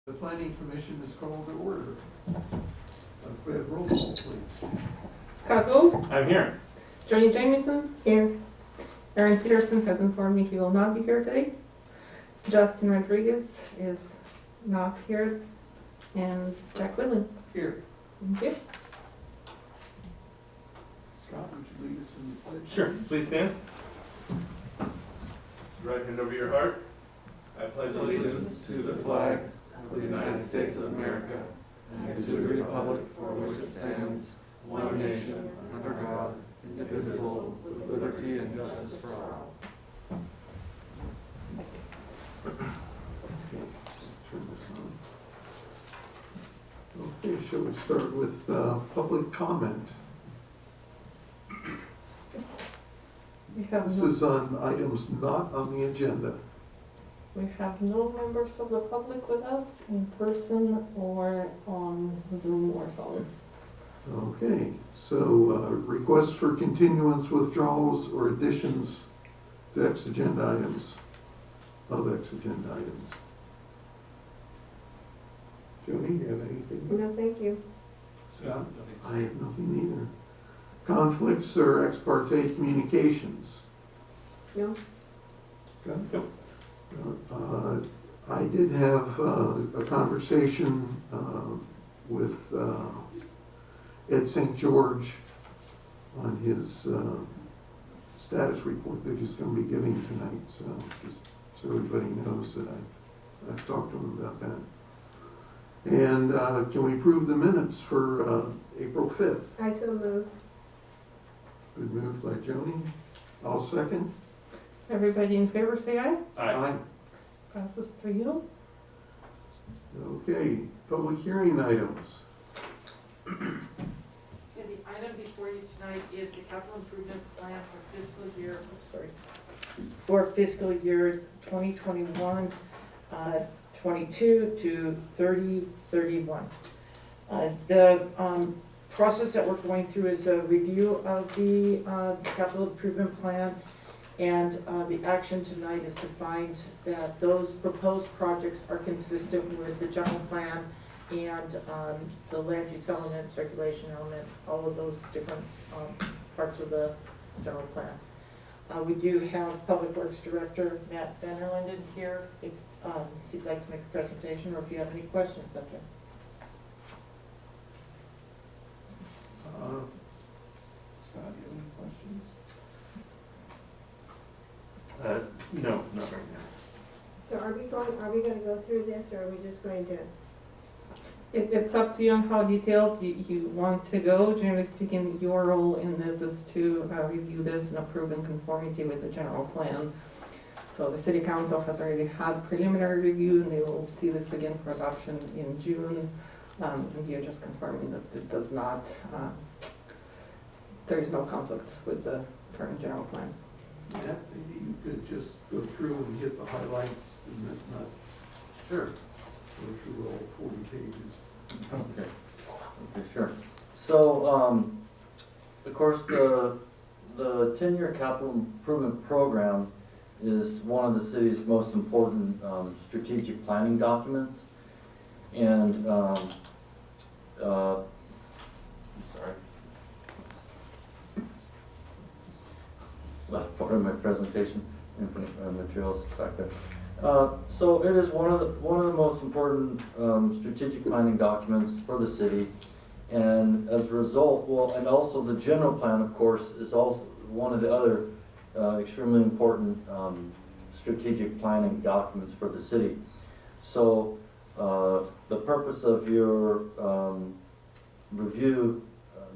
The Planning Commission is called to order. We have roll call, please. Scott Gold, I'm here. Joni Jamieson, here. Aaron Peterson has informed me he will not be here today. Justin Rodriguez is not here, and Jack Williams. Here. Thank you. Scott, would you lead us in the pledge? Sure. Please stand. Right hand over your heart. I pledge Allegiance to the flag of the United States of America and to the republic for which it stands, one nation, under God, indivisible, with liberty and justice for all. Turn this on. Okay, shall we start with public comment? We have This is on items not on the agenda. no members of the public with us in person or on Zoom or phone. Okay, so requests for continuance, withdrawals, or additions to ex-agenda items, of ex-agenda items. Joni, you have anything? No, thank you. Scott? I have nothing either. Conflicts or ex parte communications? No? Scott? Nope. I did have a conversation with Ed St. George on his status report that he's going to be giving tonight, so just so everybody knows that I've talked to him about that. And can we approve the minutes for April 5th? I so move. Good move by Joni. I'll second. Everybody in favor say aye. Aye. Passes 3-0. Okay, public hearing items. Okay, the item before you tonight is the capital improvement plan for fiscal year 2021, 22 to 30/31. The process that we're going through is a review of the capital improvement plan, and the action tonight is to find that those proposed projects are consistent with the general plan and the land use element, circulation element, all of those different parts of the general plan. We do have Public Works Director Matt Vanderlinden here if you'd like to make a presentation or if you have any questions of him. Scott, you have any questions? No, not right now. So are we gonna go through this, or are we just going to? It's up to you on how detailed you want to go. Generally speaking, your role in this is to review this and approve in conformity with the general plan. So the city council has already had preliminary review, and they will see this again for adoption in June. And you're just confirming that it does not, there is no conflicts with the current general plan. Yeah, maybe you could just go through and hit the highlights and then not Sure. go through all 40 pages. Okay, sure. So, of course, the 10-year capital improvement program is one of the city's most important strategic planning documents. And, I'm sorry. Left part of my presentation materials back there. So it is one of the most important strategic planning documents for the city, and as a result, and also the general plan, of course, is also one of the other extremely important strategic planning documents for the city. So the purpose of your review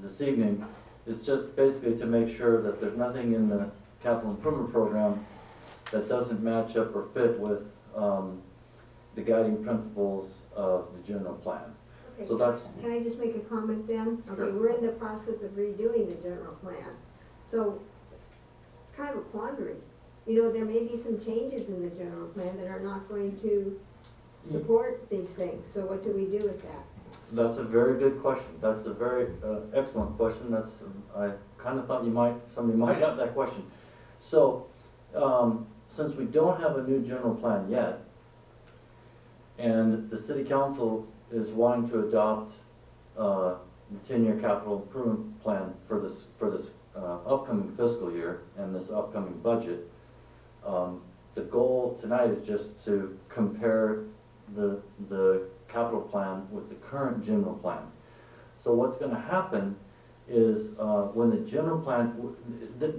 this evening is just basically to make sure that there's nothing in the capital improvement program that doesn't match up or fit with the guiding principles of the general plan. Okay, So that's, can I just make a comment then? Sure. Okay, we're in the process of redoing the general plan, so it's kind of a quandary. You know, there may be some changes in the general plan that are not going to support these things, so what do we do with that? that's a very good question. That's a very excellent question. I kind of thought somebody might have that question. So, since we don't have a new general plan yet, And the city council is wanting to adopt, the 10-year capital improvement plan for this, upcoming fiscal year and this upcoming budget. The goal tonight is just to compare the capital plan with the current general plan. So what's gonna happen is, when the general plan,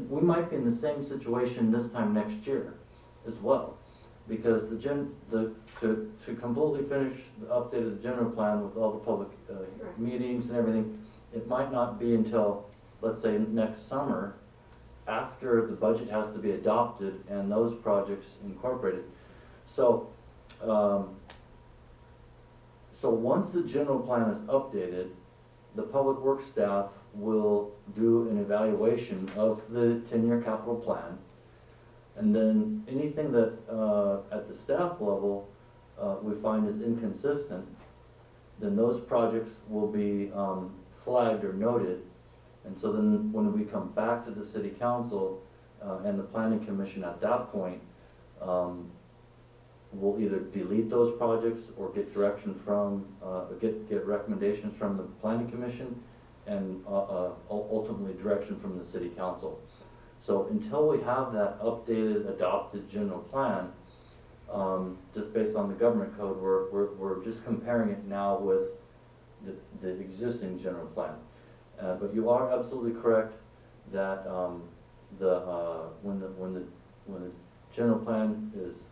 we might be in the same situation this time next year as well. Because to completely finish the updated general plan with all the public, Right. meetings and everything, it might not be until, let's say, next summer, after the budget has to be adopted and those projects incorporated. So, so once the general plan is updated, the public works staff will do an evaluation of the 10-year capital plan. And then anything that, at the staff level, we find is inconsistent, then those projects will be, flagged or noted. And so then when we come back to the city council, and the planning commission at that point, we'll either delete those projects or get direction from, get recommendations from the planning commission and, ultimately direction from the city council. So until we have that updated, adopted general plan, just based on the government code, we're just comparing it now with the existing general plan. But you are absolutely correct that, when the general plan is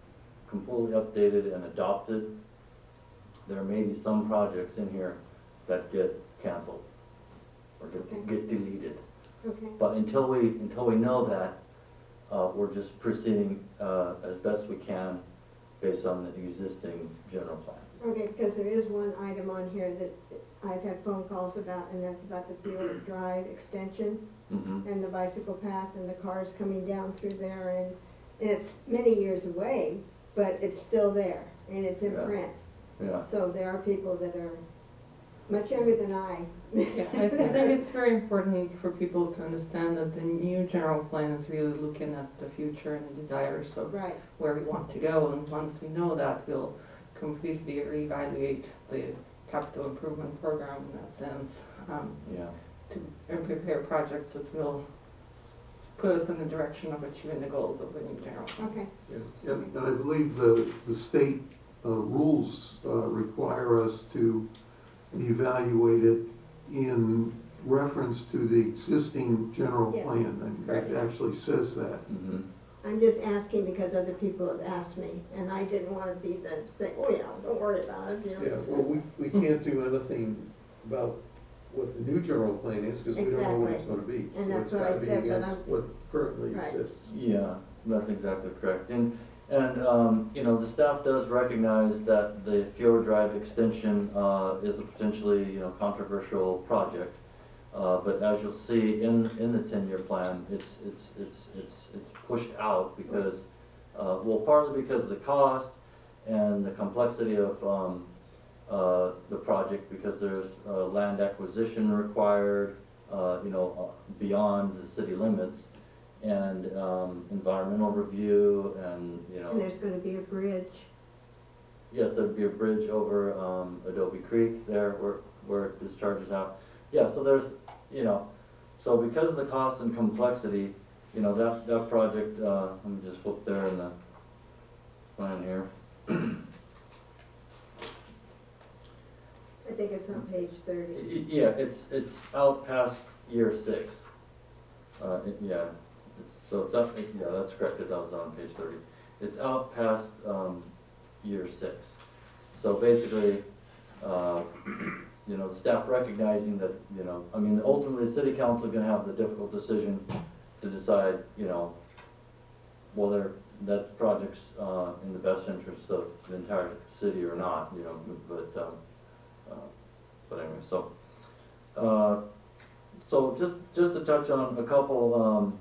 completely updated and adopted, there may be some projects in here that get canceled or get deleted. Okay, But until we know that, we're just proceeding, as best we can based on the existing general plan. okay, because there is one item on here that I've had phone calls about, and that's about the Field Drive extension Mm-hmm. and the bicycle path and the cars coming down through there, and it's many years away, but it's still there, and it's in Yeah. print. Yeah, So there are people that are much younger than I. Yeah, I think it's very important for people to understand that the new general plan is really looking at the future and the desires of Right, where we want to go, and once we know that, we'll completely reevaluate the capital improvement program in that sense, yeah, and prepare projects that will put us in the direction of achieving the goals of the new general plan. okay, Yeah, and I believe the state rules require us to evaluate it in reference to the existing general Yeah. plan. And it actually says that. mm-hmm. I'm just asking because other people have asked me, and I didn't wanna be the, say, oh yeah, don't worry about it, you know. Yeah, well, we can't do anything about what the new general plan is, because we don't know what it's gonna be. And that's So what I it's said, gotta be but against I'm- what currently Right. exists. Yeah, that's exactly correct. And you know, the staff does recognize that the Field Drive extension, is a potentially, you know, controversial project. But as you'll see in the 10-year plan, it's pushed out because, well, partly because of the cost and the complexity of, the project, because there's, land acquisition required, you know, beyond the city limits, and, environmental review, and, you know. And there's gonna be a bridge. Yes, there'd be a bridge over, Adobe Creek there where it discharges out. Yeah, so there's, you know, so because of the cost and complexity, you know, that project, let me just flip there in the plan here. I think it's on page 30. Yeah, it's out past year 6. Yeah, so it's up, yeah, that's correct, it was on page 30. It's out past, year 6. So basically, you know, staff recognizing that, you know, I mean, ultimately, the city council is gonna have the difficult decision to decide, you know, whether that project's, in the best interest of the entire city or not, you know, but anyway, so, just to touch on a couple,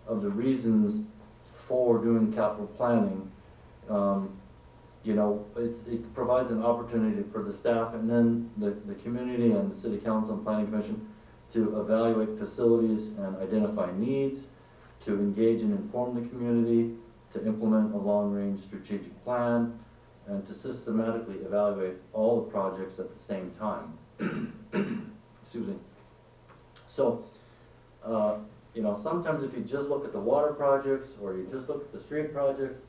of the reasons for doing capital planning, you know, it provides an opportunity for the staff and then the community and the city council and planning commission to evaluate facilities and identify needs, to engage and inform the community, to implement a long-range strategic plan, and to systematically evaluate all the projects at the same time. Excuse me. So, sometimes if you just look at the water projects, or you just look at the street projects,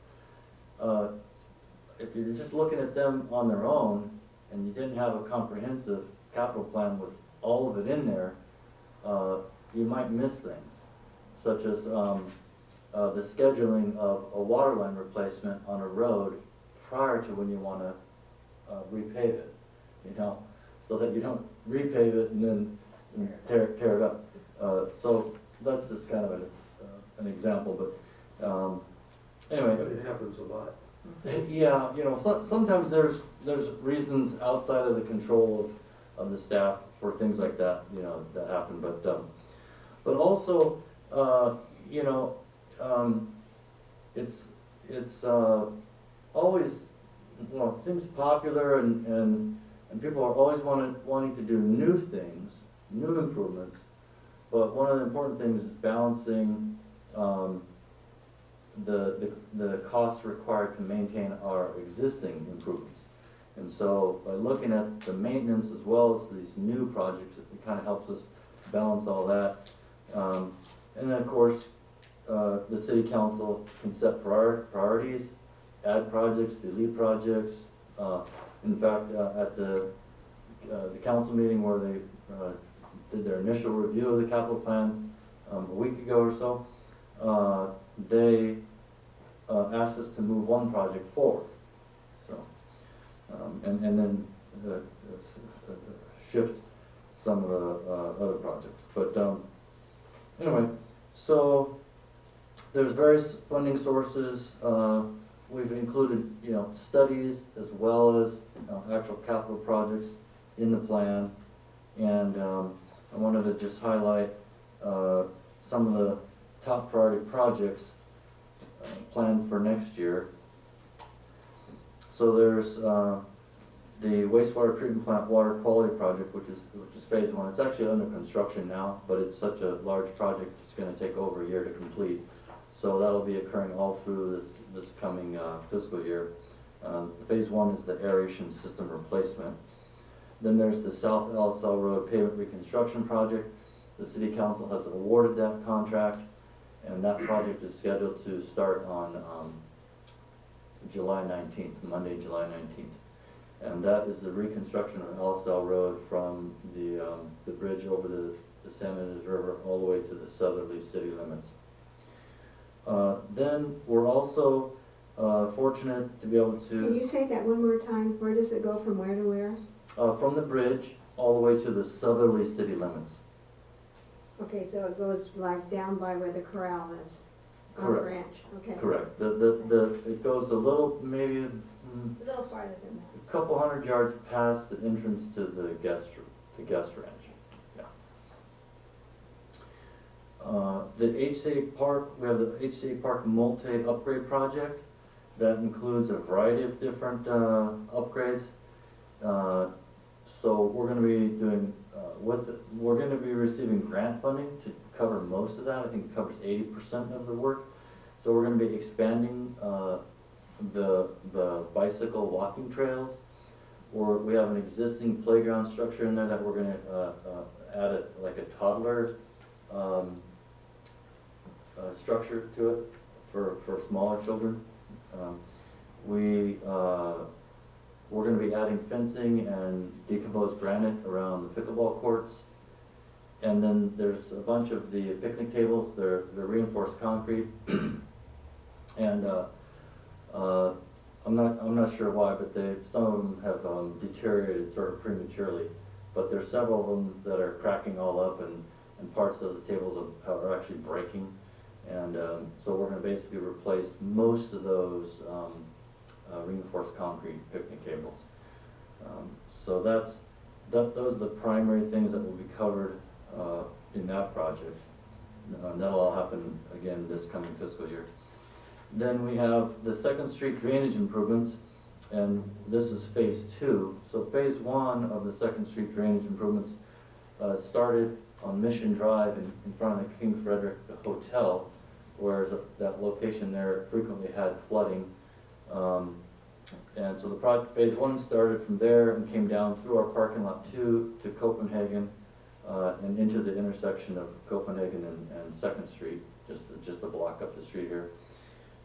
if you're just looking at them on their own, and you didn't have a comprehensive capital plan with all of it in there, you might miss things, such as the scheduling of a water line replacement on a road prior to when you want to repave it, so that you don't repave it and then tear it up. So that's just kind of an example, but anyway. But it happens a lot. Yeah, sometimes there's reasons outside of the control of the staff for things like that, that happen, but also, it's always, it seems popular and people are always wanting to do new things, new improvements, but one of the important things is balancing, the costs required to maintain our existing improvements. And so by looking at the maintenance as well as these new projects, it kind of helps us balance all that. And then of course, the city council can set priorities, add projects, delete projects. In fact, at the council meeting where they did their initial review of the capital plan a week ago or so, they asked us to move one project forward, so, and then shift some of the other projects. But anyway, so there's various funding sources. We've included, studies as well as actual capital projects in the plan, and I wanted to just highlight some of the top priority projects planned for next year. So there's the wastewater treatment plant water quality project, which is phase one. It's actually under construction now, but it's such a large project, it's going to take over a year to complete. So that'll be occurring all through this coming fiscal year. Phase one is the aeration system replacement. Then there's the South LSL Road pavement reconstruction project. The city council has awarded that contract, and that project is scheduled to start on July 19th, Monday, July 19th. And that is the reconstruction of LSL Road from the bridge over the San Ynez River all the way to the southerly city limits. Then we're also fortunate to be able to... Can you say that one more time? Where does it go from where to where? From the bridge all the way to the southerly city limits. Okay, so it goes like down by where the corral is? On the Correct. ranch, okay. Correct. It goes a little, maybe A little farther than that. a couple hundred yards past the entrance to the guest ranch. Yeah. The HCA Park, we have the HCA Park multi-upgrade project that includes a variety of different upgrades. So we're going to be doing we're going to be receiving grant funding to cover most of that. I think it covers 80% of the work. So we're going to be expanding the bicycle walking trails. Or we have an existing playground structure in there that we're going to add like a toddler structure to it for smaller children. We're going to be adding fencing and decomposed granite around the pickleball courts. And then there's a bunch of the picnic tables, they're reinforced concrete. And I'm not sure why, but some of them have deteriorated sort of prematurely. But there's several of them that are cracking all up, and parts of the tables are actually breaking. And so we're going to basically replace most of those reinforced concrete picnic tables. So those are the primary things that will be covered in that project. That'll all happen again this coming fiscal year. Then we have the 2nd Street drainage improvements, and this is phase 2. So phase 1 of the 2nd Street drainage improvements started on Mission Drive in front of the King Frederick Hotel, whereas that location there frequently had flooding. And so the project, phase one started from there and came down through our parking lot to Copenhagen, and into the intersection of Copenhagen and Second Street, just a block up the street here.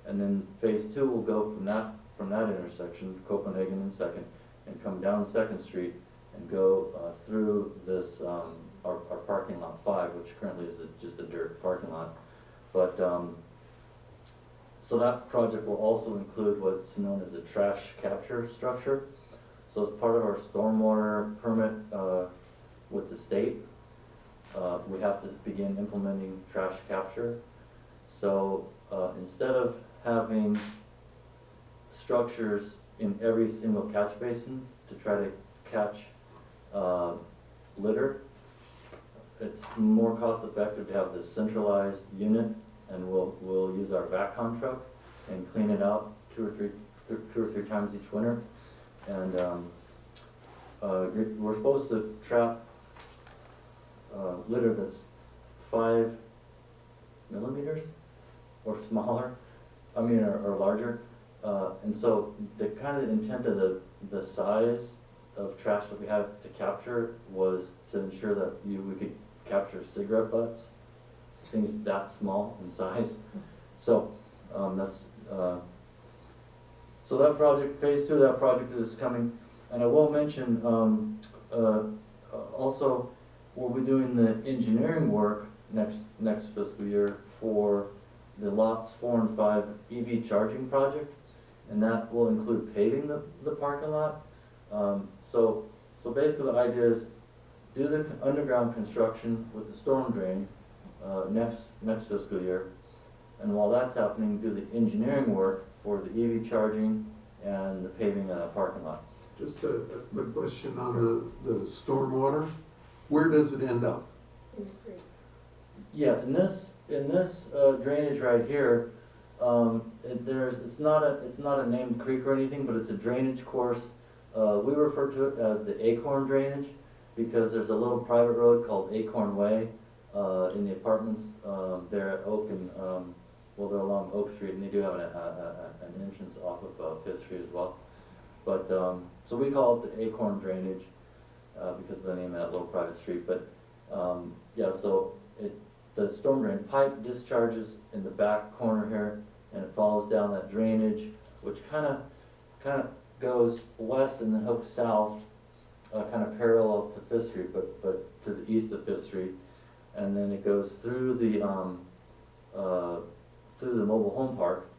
And then phase two will go from that intersection, Copenhagen and Second, and come down Second Street and go through this, our parking lot 5, which currently is just a dirt parking lot. But, so that project will also include what's known as a trash capture structure. So as part of our stormwater permit with the state, we have to begin implementing trash capture. So instead of having structures in every single catch basin to try to catch litter, it's more cost effective to have this centralized unit, and we'll use our vacuum truck and clean it out two or three times each winter. And we're supposed to trap litter that's 5 millimeters or smaller, or larger. And so the kind of intent of the size of trash that we have to capture was to ensure that we could capture cigarette butts, things that small in size. So that's so that project, phase two of that project is coming. And I will mention also we'll be doing the engineering work next fiscal year for the lots 4 and 5 EV charging project, and that will include paving the parking lot. So basically the idea is do the underground construction with the storm drain next fiscal year, and while that's happening, do the engineering work for the EV charging and the paving of the parking lot. Just a quick question on the stormwater. Where does it end up? In the creek. Yeah, in this drainage right here, it's not a named creek or anything, but it's a drainage course. We refer to it as the Acorn Drainage because there's a little private road called Acorn Way in the apartments there at Oak and they're along Oak Street, and they do have an entrance off of 5th Street as well. But so we call it the Acorn Drainage because of the name of that little private street. But yeah, so the storm drain pipe discharges in the back corner here, and it follows down that drainage, which kind of goes west and then hooks south, kind of parallel to 5th Street, but to the east of 5th Street, and then it goes through the mobile home park,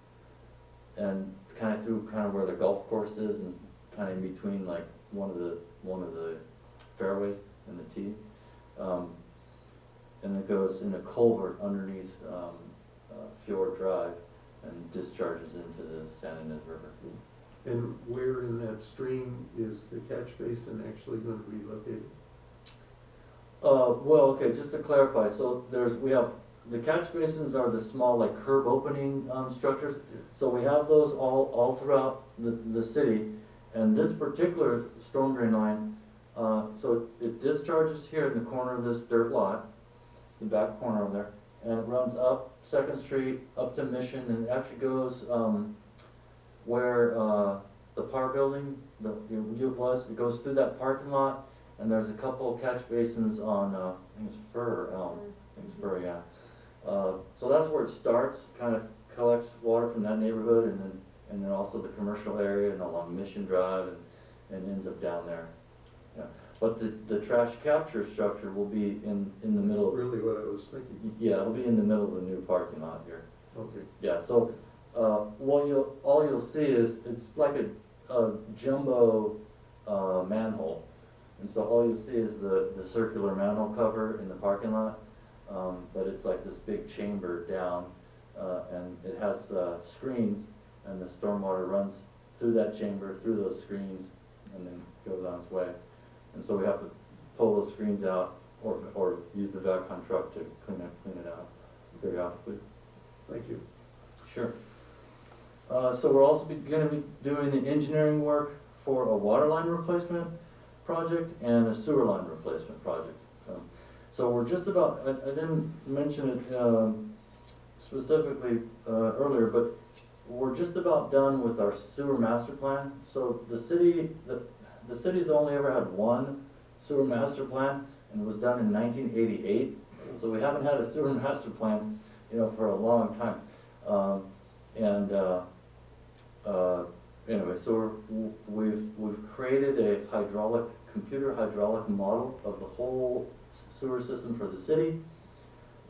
and kind of where the golf course is, and kind of in between like one of the fairways and the tee. And it goes in a culvert underneath Fjord Drive and discharges into the San Ynez River. And where in that stream is the catch basin actually going to be located? Well, okay, just to clarify, so we have, the catch basins are the small like curb opening structures. So we have those all throughout the city, and this particular storm drain line, so it discharges here in the corner of this dirt lot, the back corner over there, and it runs up 2nd Street, up to Mission, and it actually goes where the power building, it goes through that parking lot, and there's a couple of catch basins on, I think it's Fir or Elm, I think it's Fir, yeah. So that's where it starts, kind of collects water from that neighborhood, and then also the commercial area and along Mission Drive, and ends up down there. Yeah. But the trash capture structure will be in the middle. That's really what I was thinking. Yeah, it'll be in the middle of the new parking lot here. Okay. Yeah, so all you'll see is it's like a jumbo manhole, and so all you'll see is the circular manhole cover in the parking lot, but it's like this big chamber down, and it has screens, and the stormwater runs through that chamber, through those screens, and then goes on its way. And so we have to pull those screens out, or use the vacuum truck to clean it out periodically. Thank you. Sure. So we're also going to be doing the engineering work for a water line replacement project and a sewer line replacement project. So we're just about, I didn't mention it specifically earlier, but we're just about done with our sewer master plan. So the city's only ever had one sewer master plan, and it was done in 1988. So we haven't had a sewer master plan, for a long time. Anyway, so we've created a computer hydraulic model of the whole sewer system for the city.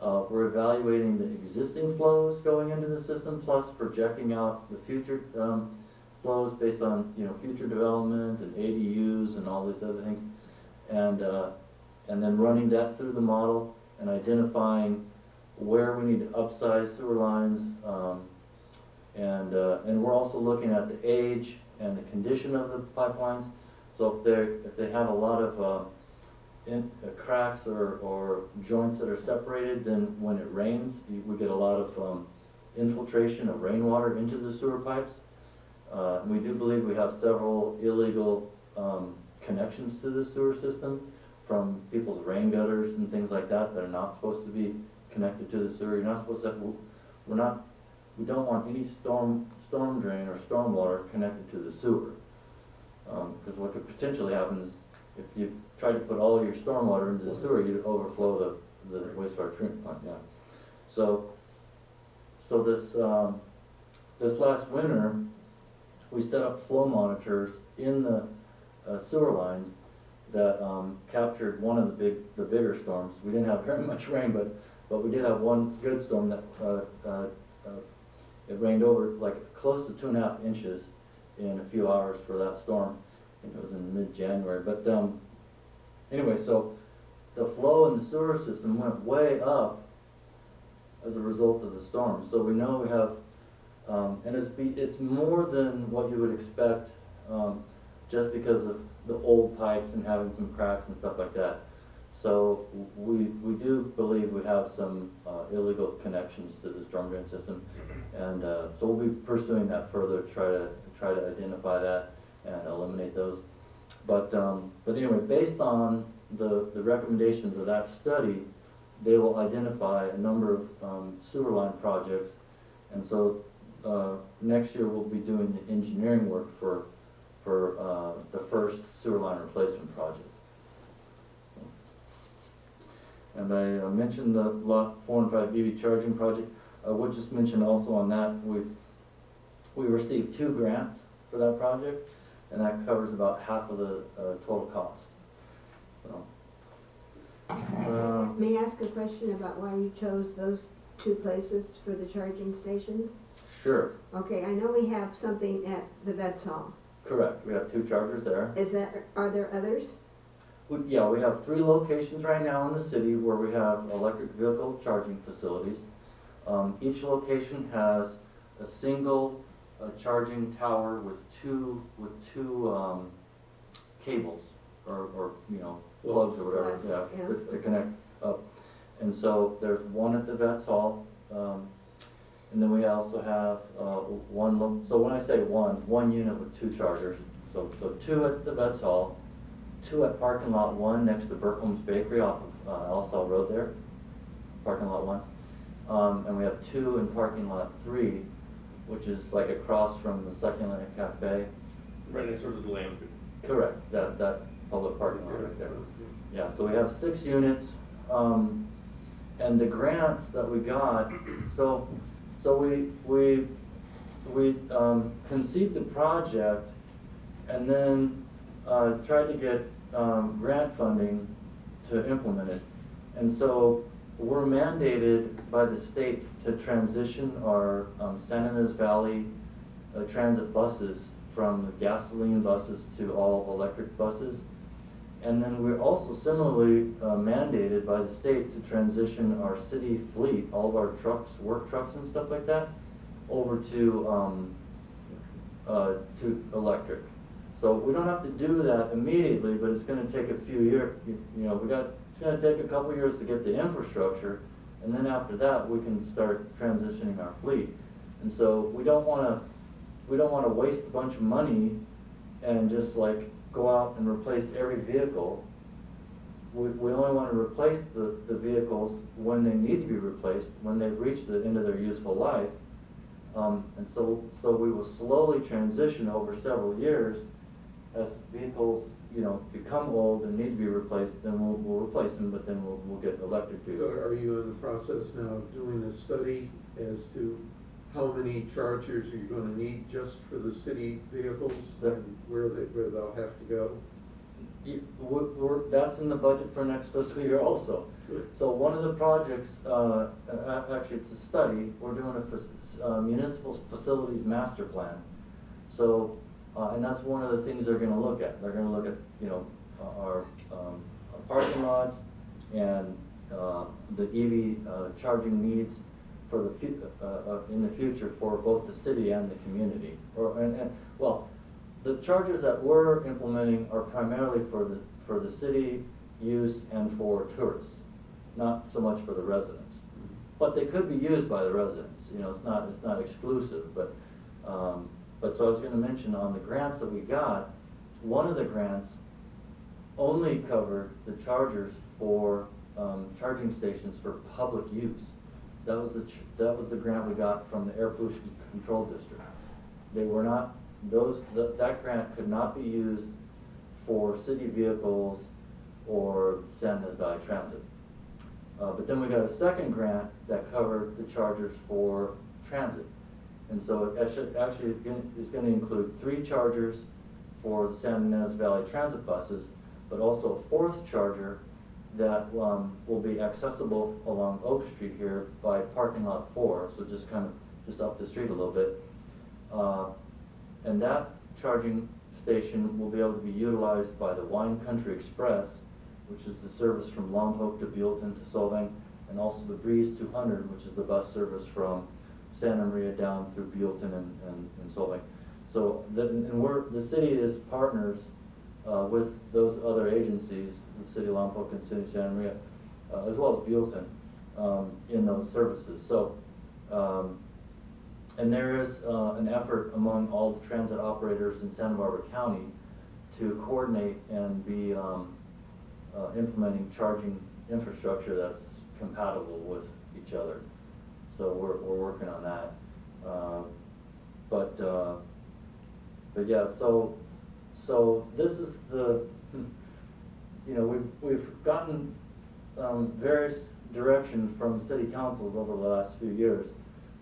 We're evaluating the existing flows going into the system, plus projecting out the future flows based on future development and ADUs and all these other things, and then running that through the model and identifying where we need to upsize sewer lines, and we're also looking at the age and the condition of the pipelines. So if they have a lot of cracks or joints that are separated, then when it rains, we get a lot of infiltration of rainwater into the sewer pipes. We do believe we have several illegal connections to the sewer system from people's rain gutters and things like that are not supposed to be connected to the sewer. You're not supposed to. We don't want any storm drain or storm water connected to the sewer, because what could potentially happen is if you try to put all your storm water into the sewer, you'd overflow the wastewater treatment plant. Yeah. So this last winter, we set up flow monitors in the sewer lines that captured one of the bigger storms. We didn't have very much rain, but we did have one good storm that it rained over like close to 2.5 inches in a few hours for that storm. I think it was in mid-January. But anyway, so the flow in the sewer system went way up as a result of the storm. So we know we have, and it's more than what you would expect, just because of the old pipes and having some cracks and stuff like that. So we do believe we have some illegal connections to the storm drain system, and so we'll be pursuing that further, try to identify that and eliminate those. But anyway, based on the recommendations of that study, they will identify a number of sewer line projects, and so next year we'll be doing the engineering work for the first sewer line replacement project. And I mentioned the lot 4 and 5 EV charging project. I would just mention also on that, we received 2 grants for that project, and that covers about half of the total cost. So, May I ask a question about why you chose those 2 places for the charging stations? sure, Okay, I know we have something at the Vets Hall. correct. We have 2 chargers there. Are there others? Yeah, we have 3 locations right now in the city where we have electric vehicle charging facilities. Each location has a single charging tower with two cables or plugs or whatever, Yeah. to connect up. And so there's one at the Vets Hall, and then we also have so when I say one unit with 2 chargers, so 2 at the Vets Hall, 2 at parking lot 1 next to Burkholm's Bakery off of Elsall Road there, parking lot 1. And we have 2 in parking lot 3, which is like across from the Succulent Cafe. Right next door to the landscape. Correct, that public parking lot right there. Yeah, so we have 6 units, and the grants that we got, so we conceived the project and then tried to get grant funding to implement it. And so we're mandated by the state to transition our San Ynez Valley transit buses from the gasoline buses to all electric buses. And then we're also similarly mandated by the state to transition our city fleet, all of our trucks, work trucks and stuff like that, over to electric. So we don't have to do that immediately, but it's gonna take a few years, it's gonna take a couple years to get the infrastructure, and then after that, we can start transitioning our fleet. And so we don't wanna waste a bunch of money and just like go out and replace every vehicle. We only wanna replace the vehicles when they need to be replaced, when they've reached the end of their useful life. And so we will slowly transition over several years as vehicles, you know, become old and need to be replaced, then we'll replace them, but then we'll get electric So vehicles. are you in the process now of doing a study as to how many chargers are you gonna need just for the city vehicles and where they'll have to go? That's in the budget for next fiscal year also. Good. So one of the projects, actually it's a study, we're doing a municipal facilities master plan. So, and that's one of the things they're gonna look at. They're gonna look at, you know, our parking lots and, the EV, charging needs for in the future for both the city and the community. Well, the chargers that we're implementing are primarily for the city use and for tourists, not so much for the residents. But they could be used by the residents, you know, it's not exclusive, but so I was gonna mention on the grants that we got, one of the grants only covered the chargers for, charging stations for public use. That was the grant we got from the Air Pollution Control District. They were not, that grant could not be used for city vehicles or San Ynez Valley Transit. But then we got a second grant that covered the chargers for transit. And so it actually is gonna include 3 chargers for the San Ynez Valley Transit buses, but also a 4th charger that will be accessible along Oak Street here by parking lot 4, so just up the street a little bit. And that charging station will be able to be utilized by the Wine Country Express, which is the service from Lompoc to Buellton to Solvang, and also the Breeze 200, which is the bus service from Santa Maria down through Buellton and Solvang. So the city is partners with those other agencies, the City of Lompoc and City of Santa Maria, as well as Buellton, in those services. So, and there is an effort among all the transit operators in Santa Barbara County to coordinate and be implementing charging infrastructure that's compatible with each other. So we're working on that. But yeah, so this is the, you know, we've gotten various direction from city councils over the last few years.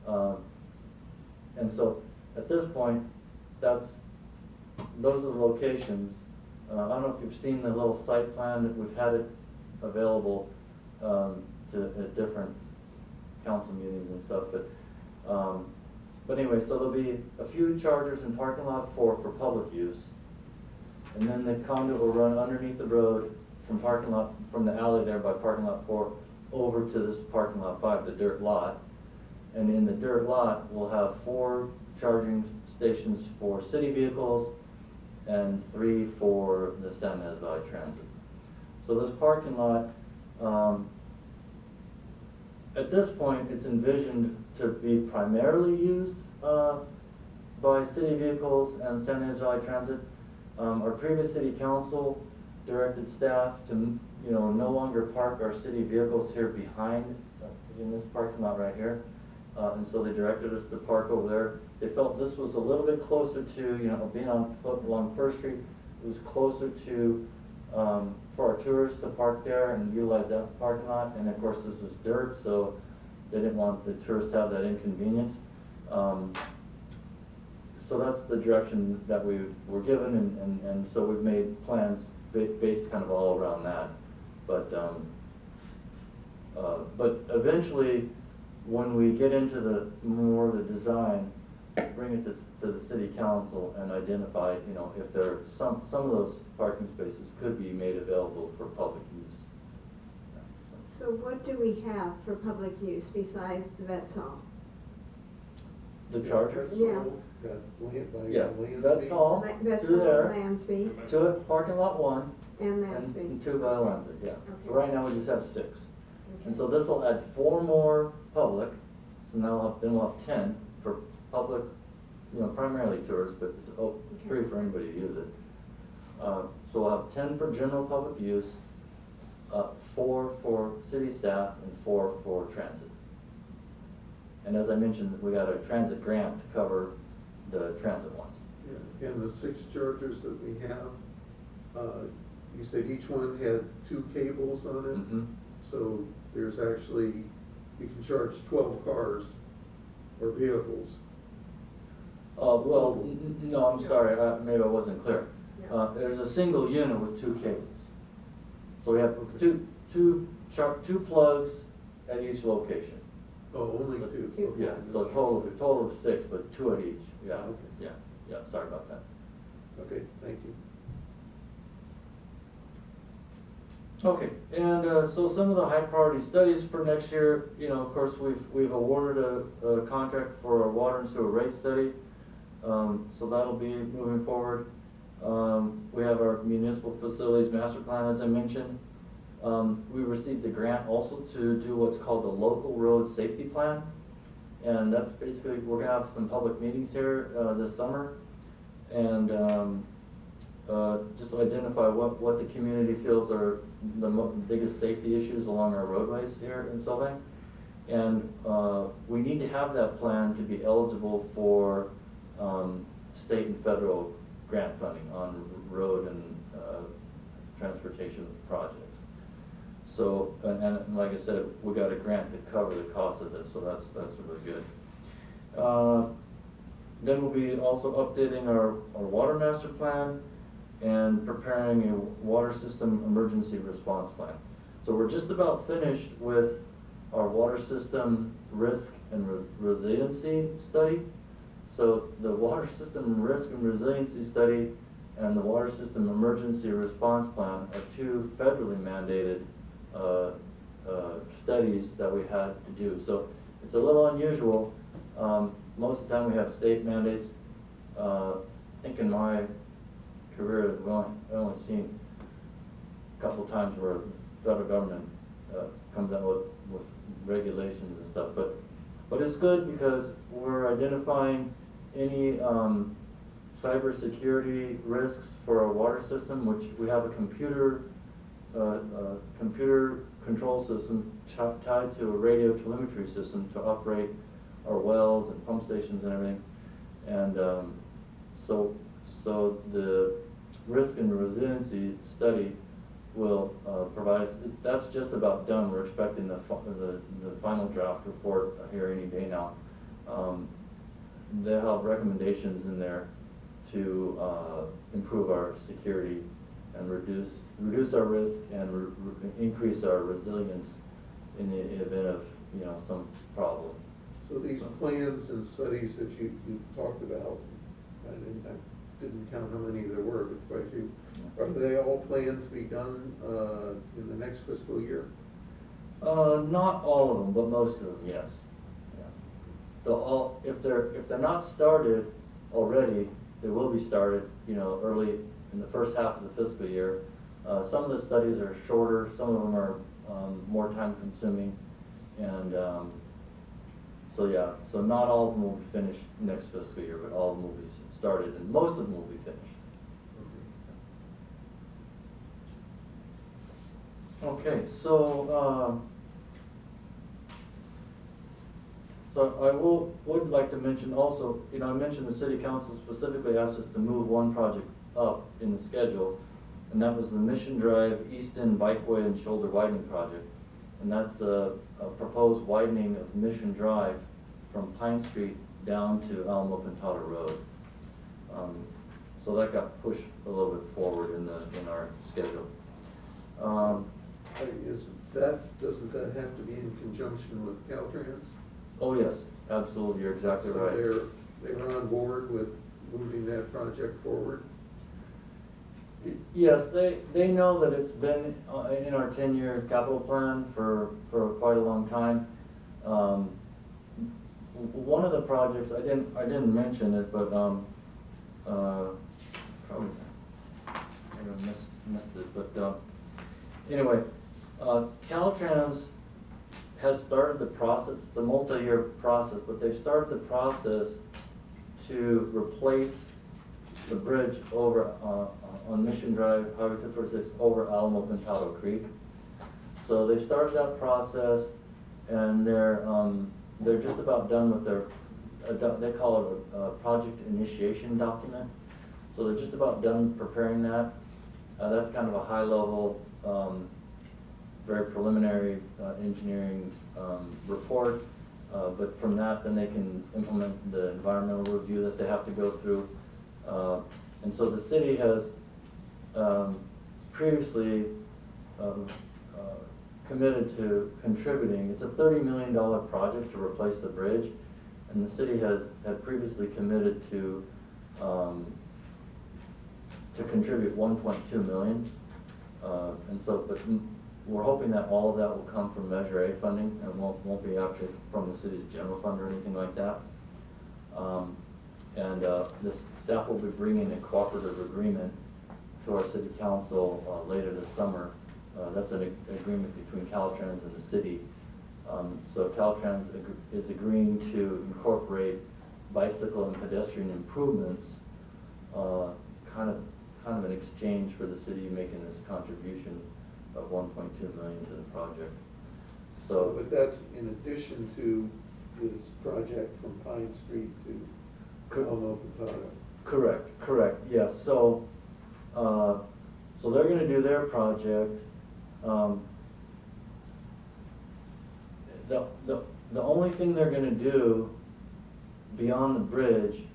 And so at this point, those are the locations. I don't know if you've seen the little site plan, that we've had it available at different council meetings and stuff, but anyway, so there'll be a few chargers in parking lot 4 for public use. And then the conduit will run underneath the road from the alley there by parking lot 4 over to this parking lot 5, the dirt lot. And in the dirt lot, we'll have 4 charging stations for city vehicles and 3 for the San Ynez Valley Transit. So this parking lot, at this point, it's envisioned to be primarily used by city vehicles and San Ynez Valley Transit. Our previous city council directed staff to, you know, no longer park our city vehicles here behind, in this parking lot right here. And so they directed us to park over there. They felt this was a little bit closer to, you know, being along First Street, it was closer to, for our tourists to park there and utilize that parking lot. And of course, this is dirt, so they didn't want the tourists to have that inconvenience. So that's the direction that we were given, and so we've made plans based kind of all around that. But eventually, when we get into the more of the design, bring it to the city council and identify, you know, if there are some of those parking spaces could be made available for public use. So what do we have for public use besides the vet hall? The chargers? Yeah. Got land by Yeah, land that's fee. all. Vet Through hall, there. Lansby, 2 at parking lot 1 and Lansby. and 2 by Lansby, yeah. So Okay. right now we just have 6. And Okay. so this will add 4 more public, so now then we'll have 10 for public, you know, primarily tourists, but it's free for anybody to use it. So we'll have 10 for general public use, 4 for city staff, and 4 for transit. And as I mentioned, we got a transit grant to cover the transit ones. Yeah, and the 6 chargers that we have, you said each one had 2 cables on it? Mhm. So there's actually, you can charge 12 cars or vehicles. Well, no, I'm sorry, maybe I wasn't clear. Yeah. There's a single unit with 2 cables. So we have Okay. two plugs at each location. Oh, only 2? Two. Okay. Yeah, so total of 6, but 2 at each, yeah, Okay. yeah, sorry about that. Okay, thank you. Okay, and so some of the high priority studies for next year, you know, of course, we've awarded a contract for a water and sewer rate study. So that'll be moving forward. We have our municipal facilities master plan, as I mentioned. We received a grant also to do what's called the local road safety plan. And that's basically, we're gonna have some public meetings here, this summer. And, just identify what the community feels are the biggest safety issues along our roadways here in Sylvan. And, we need to have that plan to be eligible for, state and federal grant funding on road and, transportation projects. So, and like I said, we got a grant to cover the cost of this, so that's really good. Then we'll be also updating our water master plan and preparing a water system emergency response plan. So we're just about finished with our water system risk and resiliency study. So the water system risk and resiliency study and the water system emergency response plan are 2 federally mandated studies that we had to do. So it's a little unusual. Most of the time we have state mandates. I think in my career, I've only seen a couple times where the federal government comes out with regulations and stuff. But it's good because we're identifying any cybersecurity risks for our water system, which we have a computer control system tied to a radio telemetry system to operate our wells and pump stations and everything. And so the risk and resiliency study will provide us, that's just about done. We're expecting the final draft report here any day now. They'll have recommendations in there to improve our security and reduce our risk and increase our resilience in the event of, you know, some problem. So these plans and studies that you've talked about, I didn't count how many there were, but quite a few. Are they all planned to be done in the next fiscal year? Not all of them, but most of them, yes. Yeah. They'll all, if they're not started already, they will be started, you know, early in the first half of the fiscal year. Some of the studies are shorter, some of them are more time consuming, and so yeah, so not all of them will be finished next fiscal year, but all of them will be started, and most of them will be finished. Okay, so I would like to mention also, you know, I mentioned the city council specifically asked us to move one project up in the schedule, and that was the Mission Drive Easton Bikeway and Shoulder Widening Project. And that's a proposed widening of Mission Drive from Pine Street down to Alamo Pintado Road. So that got pushed a little bit forward in our schedule. Doesn't that have to be in conjunction with Caltrans? Oh yes, absolutely, you're exactly So right. they're on board with moving that project forward? Yes, they know that it's been in our 10-year capital plan for quite a long time. One of the projects, I didn't mention it, but probably I missed it, but anyway, Caltrans has started the process. It's a multi-year process, but they've started the process to replace the bridge over on Mission Drive, Highway 246, over Alamo Pintado Creek. So they've started that process, and they're they're just about done with their, they call it a project initiation document. So they're just about done preparing that. That's kind of a high level, very preliminary engineering report. But from that, then they can implement the environmental review that they have to go through. And so the city has previously committed to contributing. It's a $30 million project to replace the bridge, and the city had previously committed to contribute 1.2 million. And so, but we're hoping that all of that will come from Measure A funding, and won't be actually from the city's general fund or anything like that. This staff will be bringing a cooperative agreement to our city council later this summer. That's an agreement between Caltrans and the city. So Caltrans is agreeing to incorporate bicycle and pedestrian improvements, kind of an exchange for the city making this contribution of 1.2 million to the project. So, But that's in addition to this project from Pine Street to Elmo Potato. correct, yes. So they're gonna do their project. The only thing they're gonna do beyond the bridge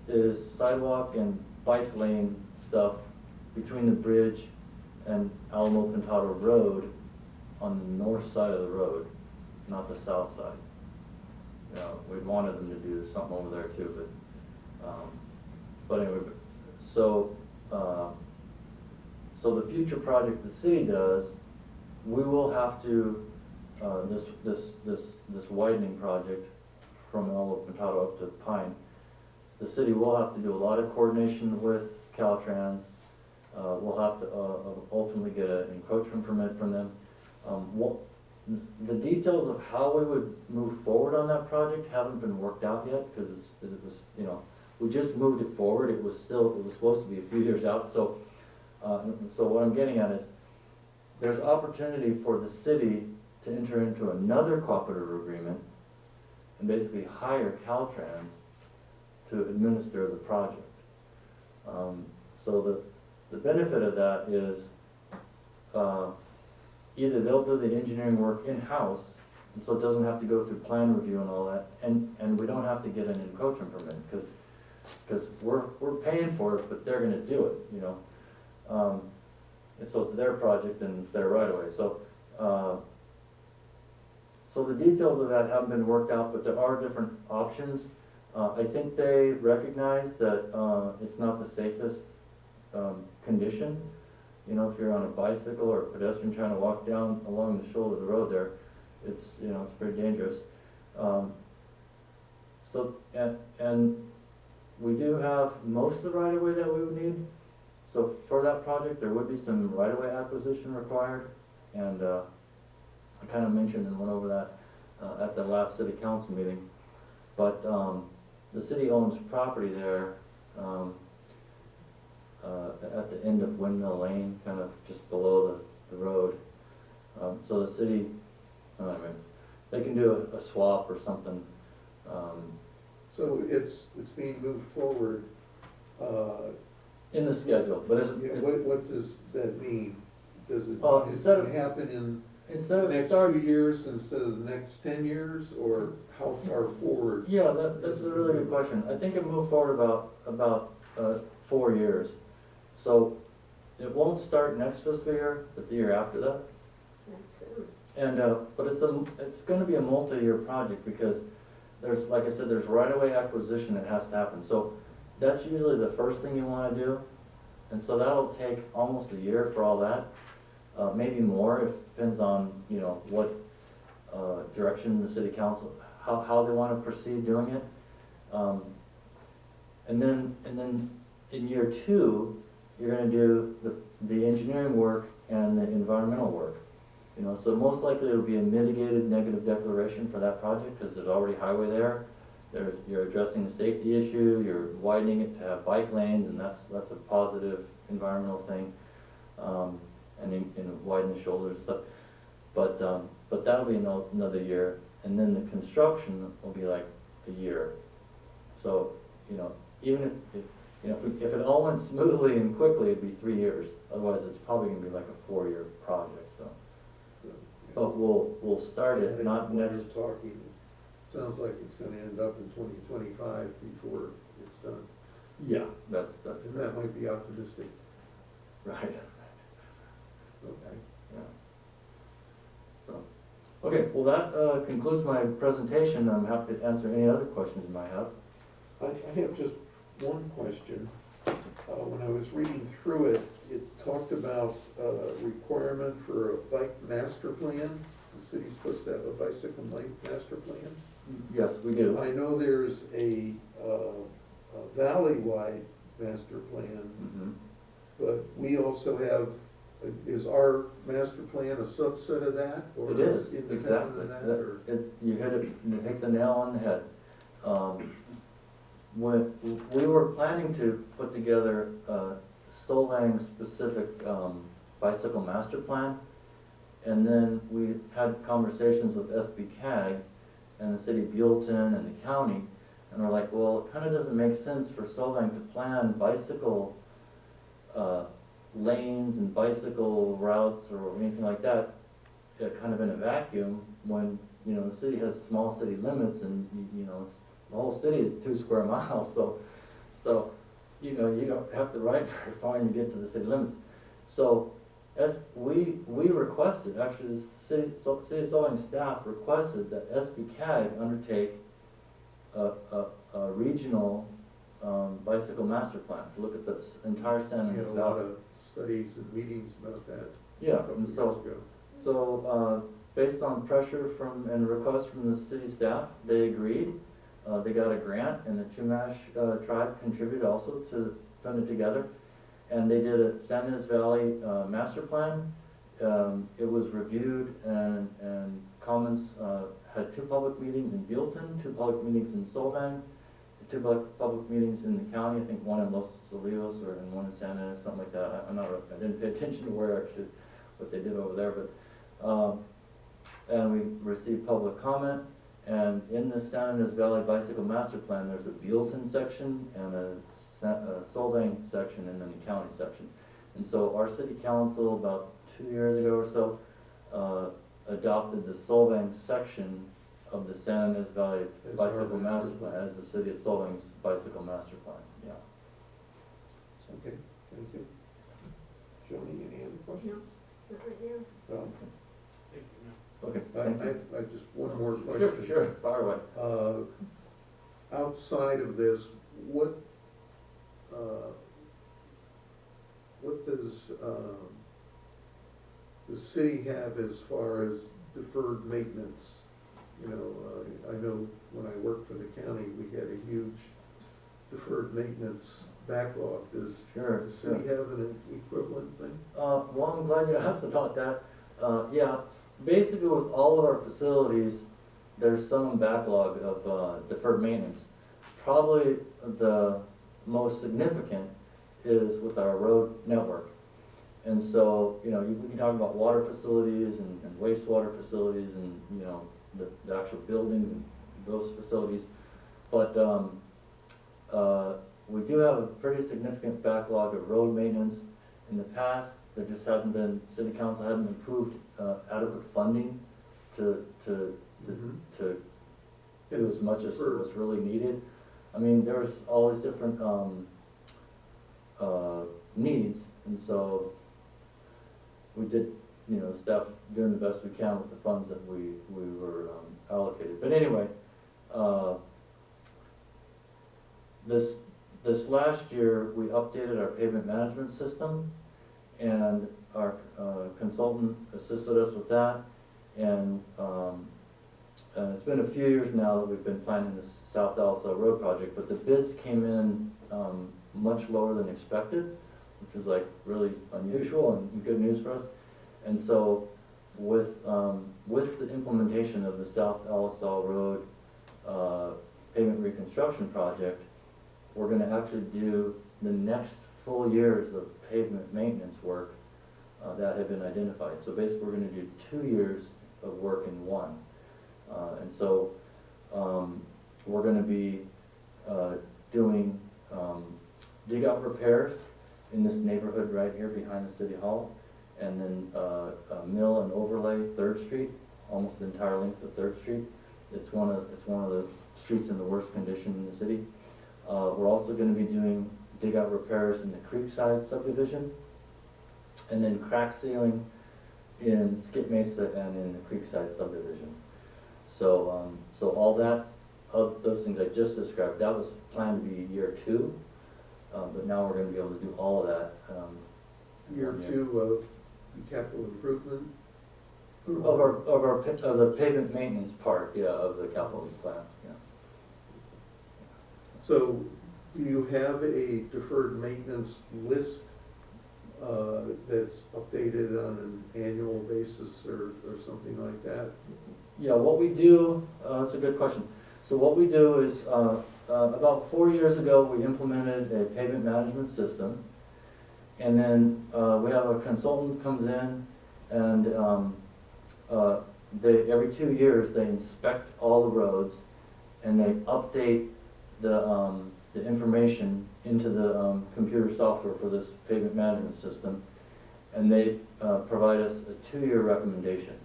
is sidewalk and bike lane stuff between the bridge and Alamo Pintado Road on the north side of the road, not the south side. You know, we wanted them to do something over there too, but anyway, so the future project the city does, we will have to, this widening project from Alamo Pintado up to Pine, the city will have to do a lot of coordination with Caltrans. We'll have to ultimately get an encroachment permit from them. The details of how we would move forward on that project haven't been worked out yet, because it was, you know, we just moved it forward. It was supposed to be a few years out. So what I'm getting at is, there's opportunity for the city to enter into another cooperative agreement and basically hire Caltrans to administer the project. So the benefit of that is, either they'll do the engineering work in-house, and so it doesn't have to go through plan review and all that, and we don't have to get an encroachment permit, because we're paying for it, but they're gonna do it, you know. And so it's their project and it's their right of way. So the details of that haven't been worked out, but there are different options. I think they recognize that it's not the safest condition. You know, if you're on a bicycle or a pedestrian trying to walk down along the shoulder of the road there, it's, you know, it's pretty dangerous. And we do have most of the right of way that we would need. So for that project, there would be some right of way acquisition required, and I kind of mentioned and went over that at the last city council meeting. But the city owns property there at the end of Windmill Lane, kind of just below the road. So the city, anyway, they can do a swap or something. So it's being moved forward. In the schedule, but What does that mean? Does it, it's instead gonna happen in instead the of next 2 years instead of the next 10 years, or how far forward? Yeah, that's a really good question. I think it moved forward about 4 years. So it won't start next fiscal year, but the year after that. That's, And but it's going to be a multi-year project, because there's, like I said, there's right-of-way acquisition that has to happen. So that's usually the first thing you want to do, and so that'll take almost a year for all that, maybe more. It depends on, you know, what direction the city council, how they want to proceed doing it. And then in year 2, you're going to do the engineering work and the environmental work. You know, so most likely it'll be a mitigated negative declaration for that project, because there's already highway there. You're addressing the safety issue, you're widening it to have bike lanes, and that's a positive environmental thing. And widen the shoulders and stuff. But that'll be another year. and then the construction will be like a year. So, you know, even if it all went smoothly and quickly, it'd be 3 years, otherwise it's probably gonna be like a 4-year project, so. But we'll start it, not We're next, talking, sounds like it's gonna end up in 2025 before it's done. yeah, that's And that might be optimistic. right, Okay. yeah. So, okay, well, that concludes my presentation. I'm happy to answer any other questions you might have. I have just one question. When I was reading through it, it talked about requirement for a bike master plan. The city's supposed to have a bicycle master plan. Yes, we do. I know there's a valley-wide master plan, Mhm. but we also have, is our master plan a subset of that? Or It is, independent exactly. of that, or? You hit the nail on the head. When we were planning to put together a Solvang specific bicycle master plan, and then we had conversations with SBCAG and the city of Buellton and the county, and we're like, well, it kinda doesn't make sense for Solvang to plan bicycle lanes and bicycle routes or anything like that, kind of in a vacuum, when, you know, the city has small city limits, and, you know, the whole city is 2 square miles, so, you know, you don't have to ride very far and you get to the city limits. So, as we requested, actually, the city of Solvang staff requested that SBCAG undertake a regional bicycle master plan, to look at the entire San We had Andreas a lot Valley. of studies and meetings about that a Yeah, couple and years so, ago. based on pressure and request from the city staff, they agreed. They got a grant, and the Chumash tribe contributed also to putting it together. And they did a San Ynez Valley master plan. It was reviewed, and comments, had 2 public meetings in Buellton, 2 public meetings in Solvang, 2 public meetings in the county, I think 1 in Los Olios and 1 in San Ynez, something like that. I didn't pay attention to where actually, what they did over there, but, and we received public comment. And in the San Ynez Valley Bicycle Master Plan, there's a Buellton section and a Solvang section, and then a county section. And so our city council, about 2 years ago or so, adopted the Solvang section of the San Ynez Valley As our Bicycle master Master Plan plan. as the city of Solvang's Bicycle Master Plan, yeah. Okay, thank you. Joni, any other No, questions? not right now. Well, Okay, I thank you. have just one more Sure, question. sure, fire away. Outside of this, what does, the city have as far as deferred maintenance? You know, I know when I worked for the county, we had a huge deferred maintenance backlog. Does Sure, the city have an equivalent thing? Well, I'm glad you asked about that. Yeah, basically with all of our facilities, there's some backlog of deferred maintenance. Probably the most significant is with our road network. And so, you know, we can talk about water facilities and wastewater facilities and, you know, the actual buildings and those facilities. But we do have a pretty significant backlog of road maintenance. In the past, there just hadn't been, city council hadn't approved adequate funding to Mhm. do as much as was really needed. I mean, there's all these different needs, and so we did, you know, staff doing the best we can with the funds that we were allocated. But anyway, this last year, we updated our pavement management system, and our consultant assisted us with that. And it's been a few years now that we've been planning this South Alsa Road project, but the bids came in much lower than expected, which was like really unusual and good news for us. And so with the implementation of the South Alsa Road pavement reconstruction project, we're gonna actually do the next full years of pavement maintenance work that had been identified. So basically, we're gonna do 2 years of work in one. And so, we're gonna be, doing, dig out repairs in this neighborhood right here behind the city hall. And then, mill and overlay Third Street, almost the entire length of Third Street. It's one of the streets in the worst condition in the city. We're also gonna be doing dig out repairs in the Creekside subdivision. And then crack sealing in Skip Mesa and in the Creekside subdivision. So, so all that, those things I just described, that was planned to be year 2. But now we're gonna be able to do all of that, Year 2 of the capital improvement. of the pavement maintenance part, yeah, of the capital plan, yeah. So do you have a deferred maintenance list that's updated on an annual basis or something like that? Yeah, what we do, that's a good question. So what we do is, about 4 years ago, we implemented a pavement management system. And then, we have a consultant comes in and, every 2 years, they inspect all the roads and they update the information into the, computer software for this pavement management system. And they, provide us a 2-year recommendation.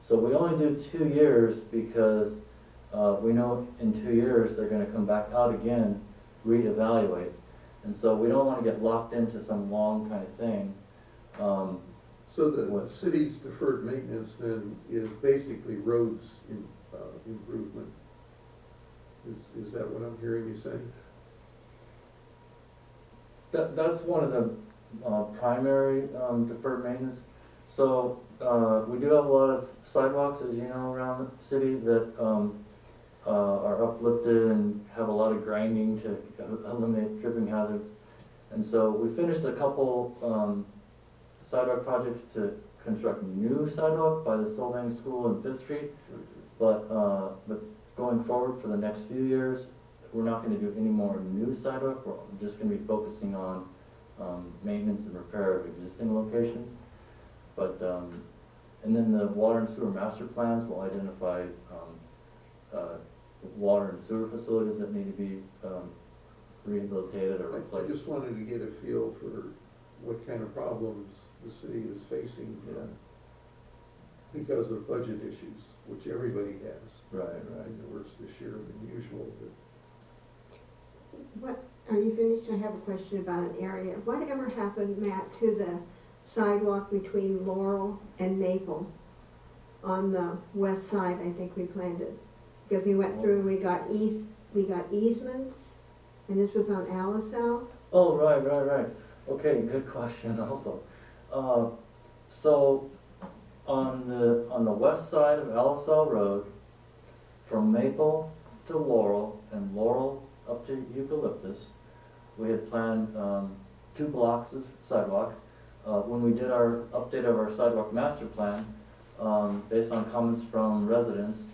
So we only do 2 years because, we know in 2 years, they're gonna come back out again, reevaluate. And so we don't wanna get locked into some long kind of thing. So the city's deferred maintenance then is basically roads improvement. Is that what I'm hearing you say? That's one of the, primary, deferred maintenance. So, we do have a lot of sidewalks, as you know, around the city that, are uplifted and have a lot of grinding to eliminate tripping hazards. And so we finished a couple, sidewalk projects to construct new sidewalk by the Solvang School and 5th Street. But going forward for the next few years, we're not gonna do any more new sidewalk. We're just gonna be focusing on, maintenance and repair of existing locations. But, and then the water and sewer master plans will identify, water and sewer facilities that need to be, rehabilitated or I replaced. just wanted to get a feel for what kind of problems the city is facing Yeah. because of budget issues, which everybody has. Right, right. And worse this year than usual, but What, are you finished? I have a question about an area. Whatever happened, Matt, to the sidewalk between Laurel and Maple on the west side? I think we planned it. Because we went through and we got easements, and this was on Alisal. Oh, right. Okay, good question also. So on the west side of Alisal Road, from Maple to Laurel and Laurel up to Eucalyptus, we had planned 2 blocks of sidewalk. When we did our update of our sidewalk master plan, based on comments from residents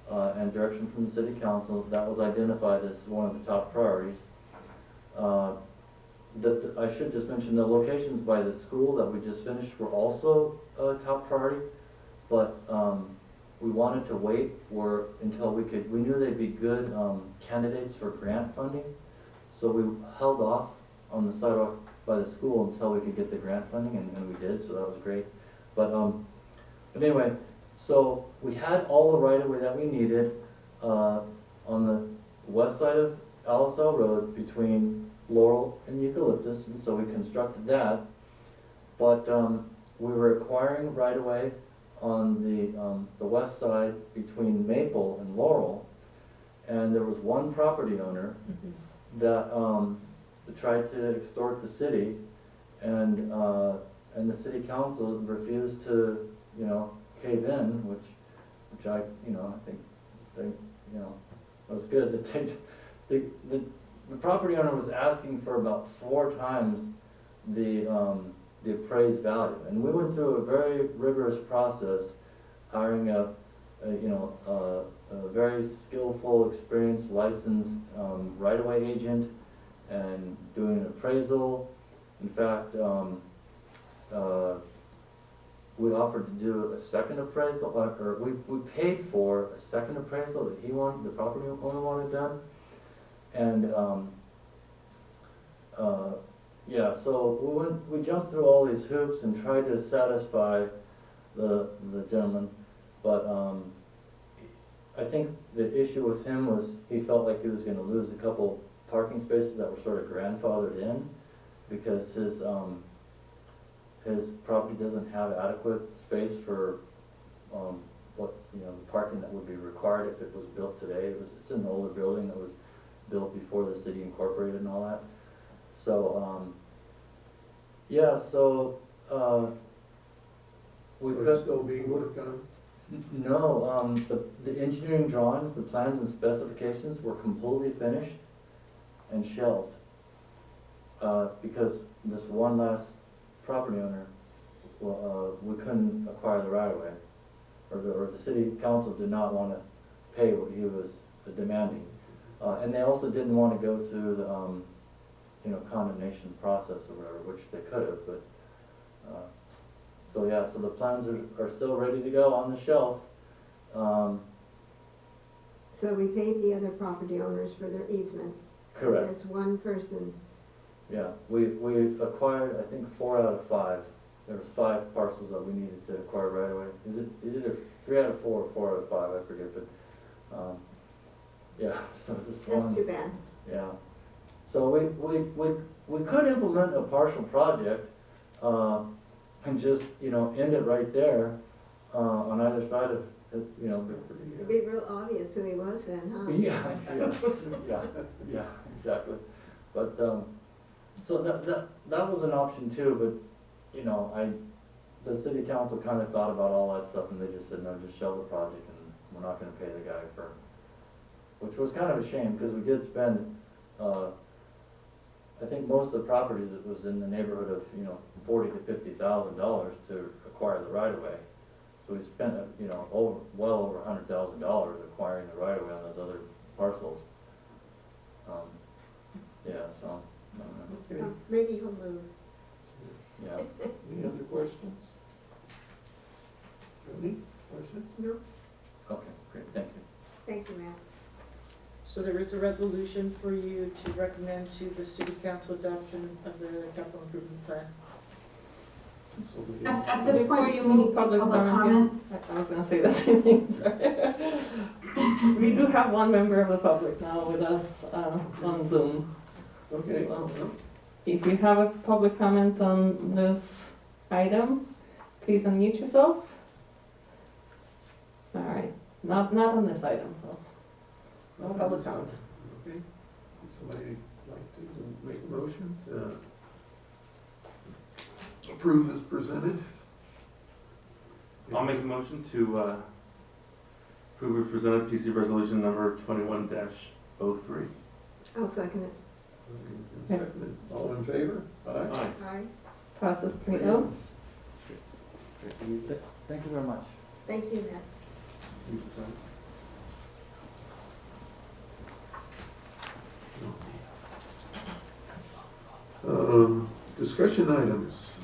and direction from the city council, that was identified as one of the top priorities. I should just mention the locations by the school that we just finished were also a top priority, but we wanted to wait until we knew they'd be good candidates for grant funding, so we held off on the sidewalk by the school until we could get the grant funding, and we did, so that was great. But anyway, so we had all the right-of-way that we needed on the west side of Alisal Road between Laurel and Eucalyptus, and so we constructed that. But we were acquiring right-of-way on the west side between Maple and Laurel, and there was one property owner that tried to extort the city, and the city council refused to, cave in, which I, I think was good. The property owner was asking for about 4 times the appraised value, and we went through a very rigorous process, hiring a very skillful, experienced, licensed right-of-way agent, and doing an appraisal. In fact, we offered to do a second appraisal, or we paid for a second appraisal that the property owner wanted done. And, yeah, so we jumped through all these hoops and tried to satisfy the gentleman, but, I think the issue with him was he felt like he was gonna lose a couple parking spaces that were sort of grandfathered in, because his property doesn't have adequate space for, what, the parking that would be required if it was built today. It's an older building that was built before the city incorporated and all that. So, yeah, so, we So it's could. still being worked on? No, the engineering drawings, the plans and specifications were completely finished and shelved. Because this one last property owner, we couldn't acquire the right of way. Or the city council did not wanna pay what he was demanding. And they also didn't wanna go through the, condemnation process or whatever, which they could have, but, so yeah, so the plans are still ready to go on the shelf. So we paid the other property owners for their easements. Correct, As one person. yeah, we acquired, I think, 4 out of 5. There was 5 parcels that we needed to acquire right away. Is it either 3 out of 4 or 4 out of 5, I forget, but, yeah, so this one. That's too bad. Yeah, so we could implement a partial project, and just, end it right there, on either side of, It'd be real obvious who he was then, huh? yeah, exactly. But, so that was an option too, but, the city council kind of thought about all that stuff and they just said, no, just shelve the project and we're not gonna pay the guy for, which was kind of a shame, because we did spend, I think most of the properties, it was in the neighborhood of, $40,000 to $50,000 to acquire the right of way. So we spent, well over $100,000 acquiring the right of way on those other parcels. Yeah, so, Okay, Maybe he'll move. yeah. any other questions? Any questions? No, Okay, great, thank you. thank you, Matt. So there is a resolution for you to recommend to the city council adoption of the capital improvement plan. So we- At this Before point, you do we move need public public comment, comment? I was gonna say the same thing, sorry. We do have one member of the public now with us, on Zoom. Okay, So, if you have a public comment on this item, please unmute yourself. All right, not on this item, so, no public comment. okay. Would somebody like to make a motion? Approve as presented? I'll make a motion to approve as presented PC resolution number 21-03. I'll second it. And seconded. All in favor? Aye. Aye. Aye. Passes 3-0. Thank you very much. Thank you, Matt. You decide. Discussion items.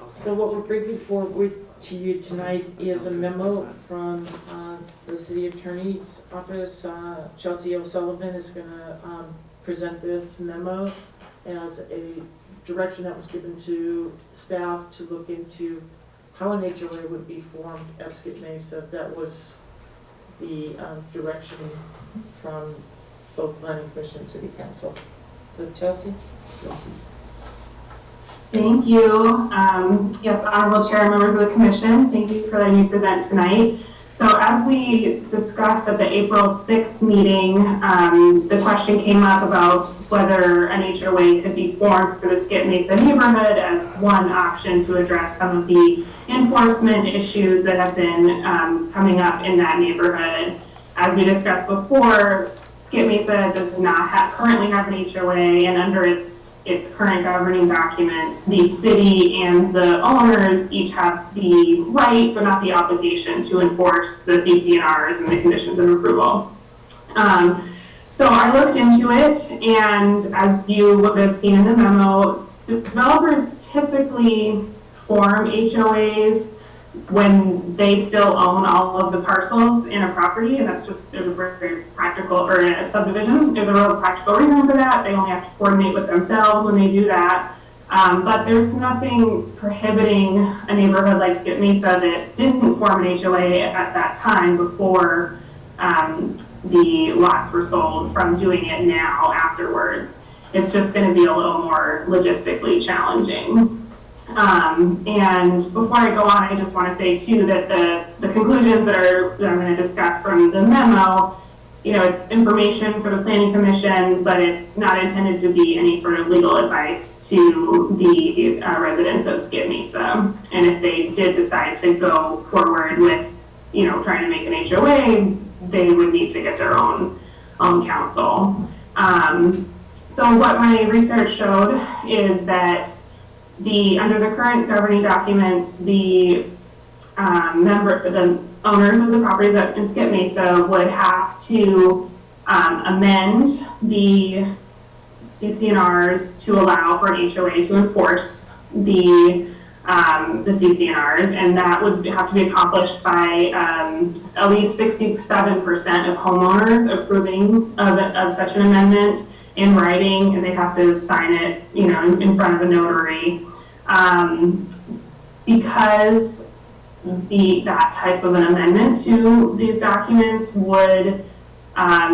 So what we're bringing forward to you tonight is a memo from the city attorney's office. Chelsea O'Sullivan is gonna present this memo as a direction that was given to staff to look into how an HOA would be formed at Skip Mesa. That was the direction from both planning commission and city council. So Chelsea? Chelsea. Thank you. Yes, Honorable Chair, members of the Commission, thank you for letting me present tonight. So as we discussed at the April 6th meeting, the question came up about whether an HOA could be formed for the Skip Mesa neighborhood as one option to address some of the enforcement issues that have been coming up in that neighborhood. As we discussed before, Skip Mesa does not currently have an HOA, and under its current governing documents, the city and the owners each have the right, but not the obligation, to enforce the CC&Rs and the conditions of approval. So I looked into it, and as you would have seen in the memo, developers typically form HOAs when they still own all of the parcels in a property, and that's just, there's a very practical, or in a subdivision, there's a real practical reason for that. They only have to coordinate with themselves when they do that. But there's nothing prohibiting a neighborhood like Skip Mesa that didn't form an HOA at that time before the lots were sold from doing it now afterwards. It's just going to be a little more logistically challenging. And before I go on, I just want to say too that the conclusions that I'm going to discuss from the memo, you know, it's information for the Planning Commission, but it's not intended to be any sort of legal advice to the residents of Skip Mesa. And if they did decide to go forward with, you know, trying to make an HOA, they would need to get their own counsel. So what my research showed is that under the current governing documents, the owners of the properties in Skip Mesa would have to amend the CC&Rs to allow for an HOA to enforce the CC&Rs, and that would have to be accomplished by at least 67% of homeowners approving of such an amendment in writing, and they have to sign it, you know, in front of a notary. Because that type of an amendment to these documents would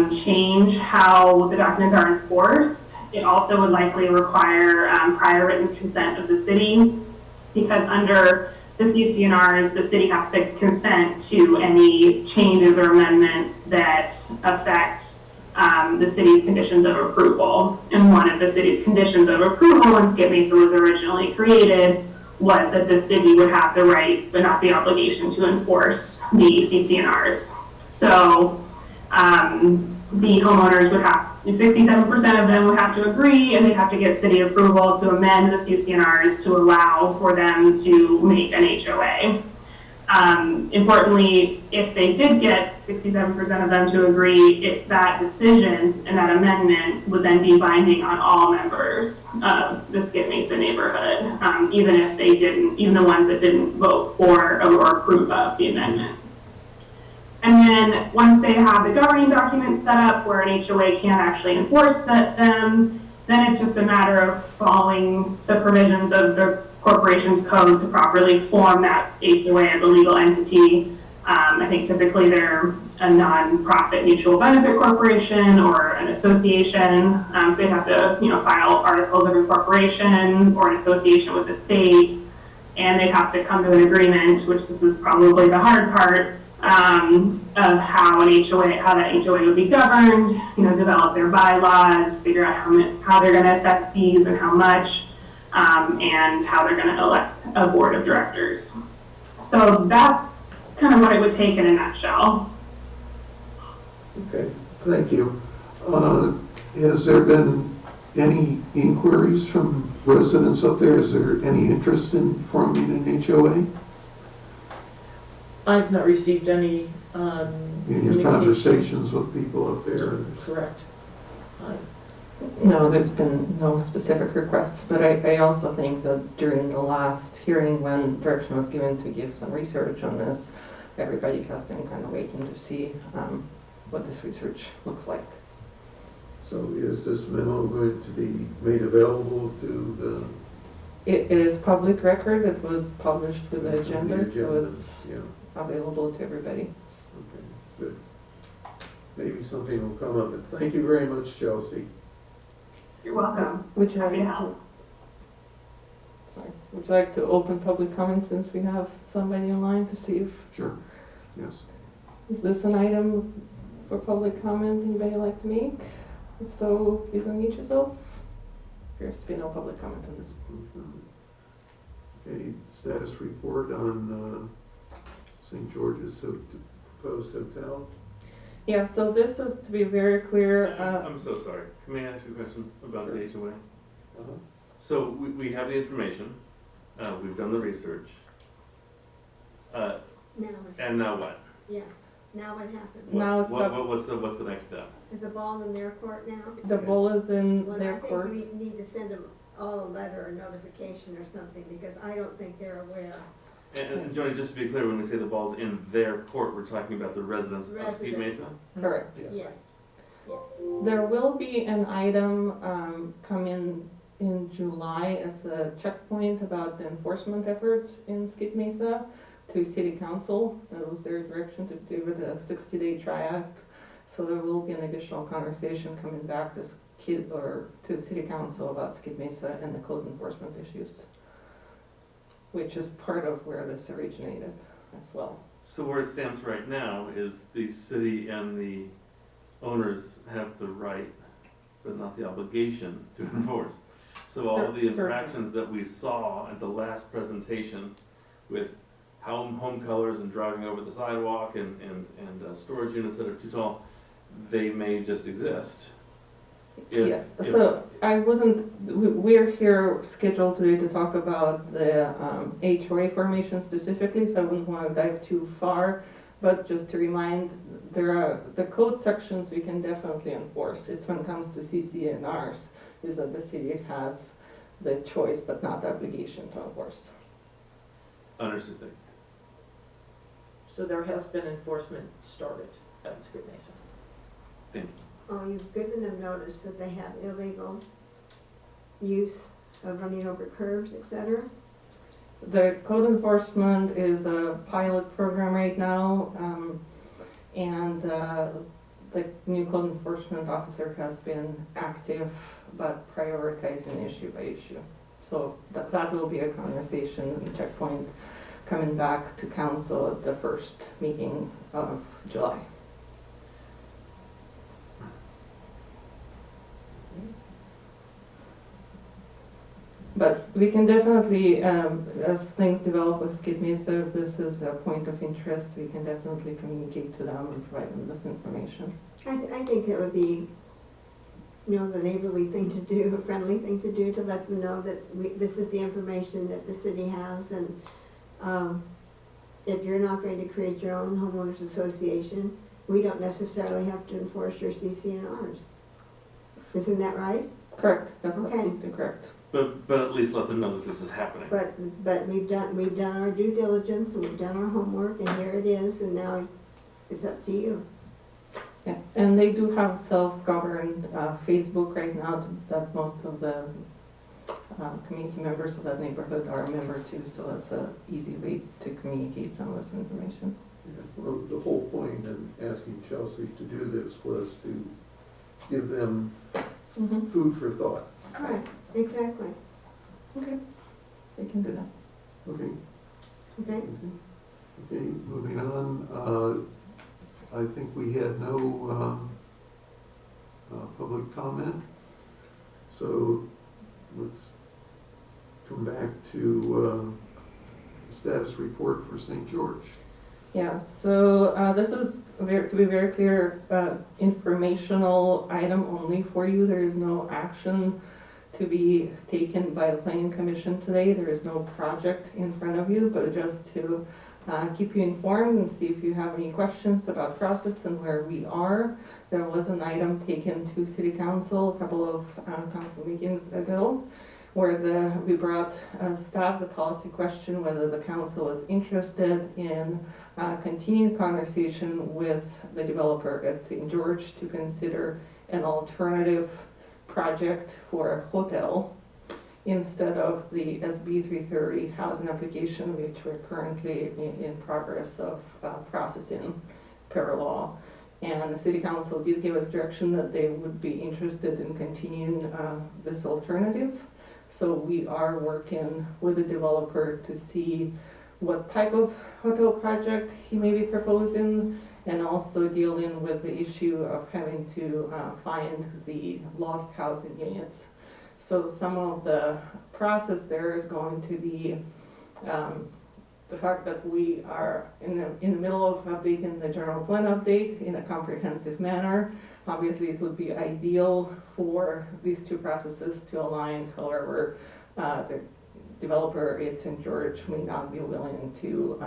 change how the documents are enforced. It also would likely require prior written consent of the city, because under the CC&Rs, the city has to consent to any changes or amendments that affect the city's conditions of approval. And one of the city's conditions of approval when Skip Mesa was originally created was that the city would have the right, but not the obligation, to enforce the CC&Rs. So the homeowners would have, 67% of them would have to agree, and they'd have to get city approval to amend the CC&Rs to allow for them to make an HOA. Importantly, if they did get 67% of them to agree, that decision and that amendment would then be binding on all members of the Skip Mesa neighborhood, even if they didn't, even the ones that didn't vote for or approve of the amendment. And then once they have the governing documents set up where an HOA can actually enforce them, then it's just a matter of following the provisions of the corporation's code to properly form that HOA as a legal entity. I think typically they're a non-profit mutual benefit corporation or an association, so they have to, you know, file articles of incorporation or an association with the state, and they have to come to an agreement, which this is probably the hard part, of how that HOA would be governed, you know, develop their bylaws, figure out how they're going to assess fees and how much, and how they're going to elect a board of directors. So that's kind of what it would take in a nutshell. Okay, thank you. Has there been any inquiries from residents up there? Is there any interest in forming an HOA? I've not received any In your conversations with people up there? Correct. No, there's been no specific requests, but I also think that during the last hearing when direction was given to give some research on this, everybody has been kind of waiting to see what this research looks like. So is this memo going to be made available to the... It is public record. It was published with the It's on the agenda, so agenda, it's yeah. available to everybody. Okay, good. Maybe something will come up, but thank you very much, Chelsea. You're welcome. Would you like Happy to to, help. sorry, would you like to open public comment since we have somebody online to see if, Sure, yes. is this an item for public comment anybody like to make? If so, please unmute yourself. Appears to be no public comment on this. Okay, status report on St. George's proposed hotel. Yeah, so this is to be very clear. I'm so sorry. May I ask you a question about the HOA? Uh-huh. So we have the information, we've done the research, Now, and now what? yeah, now what happens? Now it's up, What's the next step? Is the ball in their court now? the ball is in Well, their I court. think we need to send them all a letter or notification or something, because I don't think they're aware. And Joni, just to be clear, when we say the ball's in their court, we're talking about the residents of Skeet Mesa? Correct. Yes, yes. There will be an item come in July as a checkpoint about the enforcement efforts in Skid Mesa to City Council. That was their direction to do with a 60-day triad. So there will be an additional conversation coming back to to City Council about Skid Mesa and the code enforcement issues, which is part of where this originated as well. So where it stands right now is the city and the owners have the right, but not the obligation to enforce. So all of the Certainly. infractions that we saw at the last presentation with home colors and driving over the sidewalk and storage units that are too tall, they may just exist. Yeah, so I wouldn't, we're here scheduled today to talk about the HOA formation specifically, so I wouldn't want to dive too far. But just to remind, there are the code sections we can definitely enforce. It's when it comes to CC&Rs, is that the city has the choice but not the obligation to enforce. Understood. Thank you. So there has been enforcement started at Skid Mesa. Thank you. Oh, you've given them notice that they have illegal use of running over curbs, et cetera? The code enforcement is a pilot program right now, and the new code enforcement officer has been active but prioritizing issue by issue. So that will be a conversation and checkpoint coming back to council at the first meeting of July. But we can definitely, as things develop with Skid Mesa, if this is a point of interest, we can definitely communicate to them and provide them this information. I think it would be, the neighborly thing to do, a friendly thing to do, to let them know that this is the information that the city has, and if you're not going to create your own homeowners association, we don't necessarily have to enforce your CC&Rs. Isn't that right? Correct, that's Okay. absolutely correct. But at least let them know that this is happening. But we've done our due diligence, and we've done our homework, and here it is, and now it's up to you. Yeah, and they do have self-governed Facebook right now that most of the community members of that neighborhood are a member to, so that's an easy way to communicate some of this information. Yeah, well, the whole point in asking Chelsea to do this was to give them food for thought. Right, exactly. Okay, we can do that. Okay, Okay, okay, moving on. I think we had no public comment, so let's come back to status report for St. George. Yeah, so this is, to be very clear, informational item only for you. There is no action to be taken by the planning commission today. There is no project in front of you, but just to keep you informed and see if you have any questions about process and where we are. There was an item taken to city council a couple of council meetings ago where we brought staff the policy question whether the council was interested in continued conversation with the developer at St. George to consider an alternative project for a hotel instead of the SB 330 housing application, which we're currently in progress of processing per law. And the city council did give us direction that they would be interested in continuing this alternative. So we are working with the developer to see what type of hotel project he may be proposing, and also dealing with the issue of having to find the lost housing units. So some of the process there is going to be the fact that we are in the middle of updating the general plan update in a comprehensive manner. Obviously, it would be ideal for these two processes to align. However, the developer at St. George may not be willing to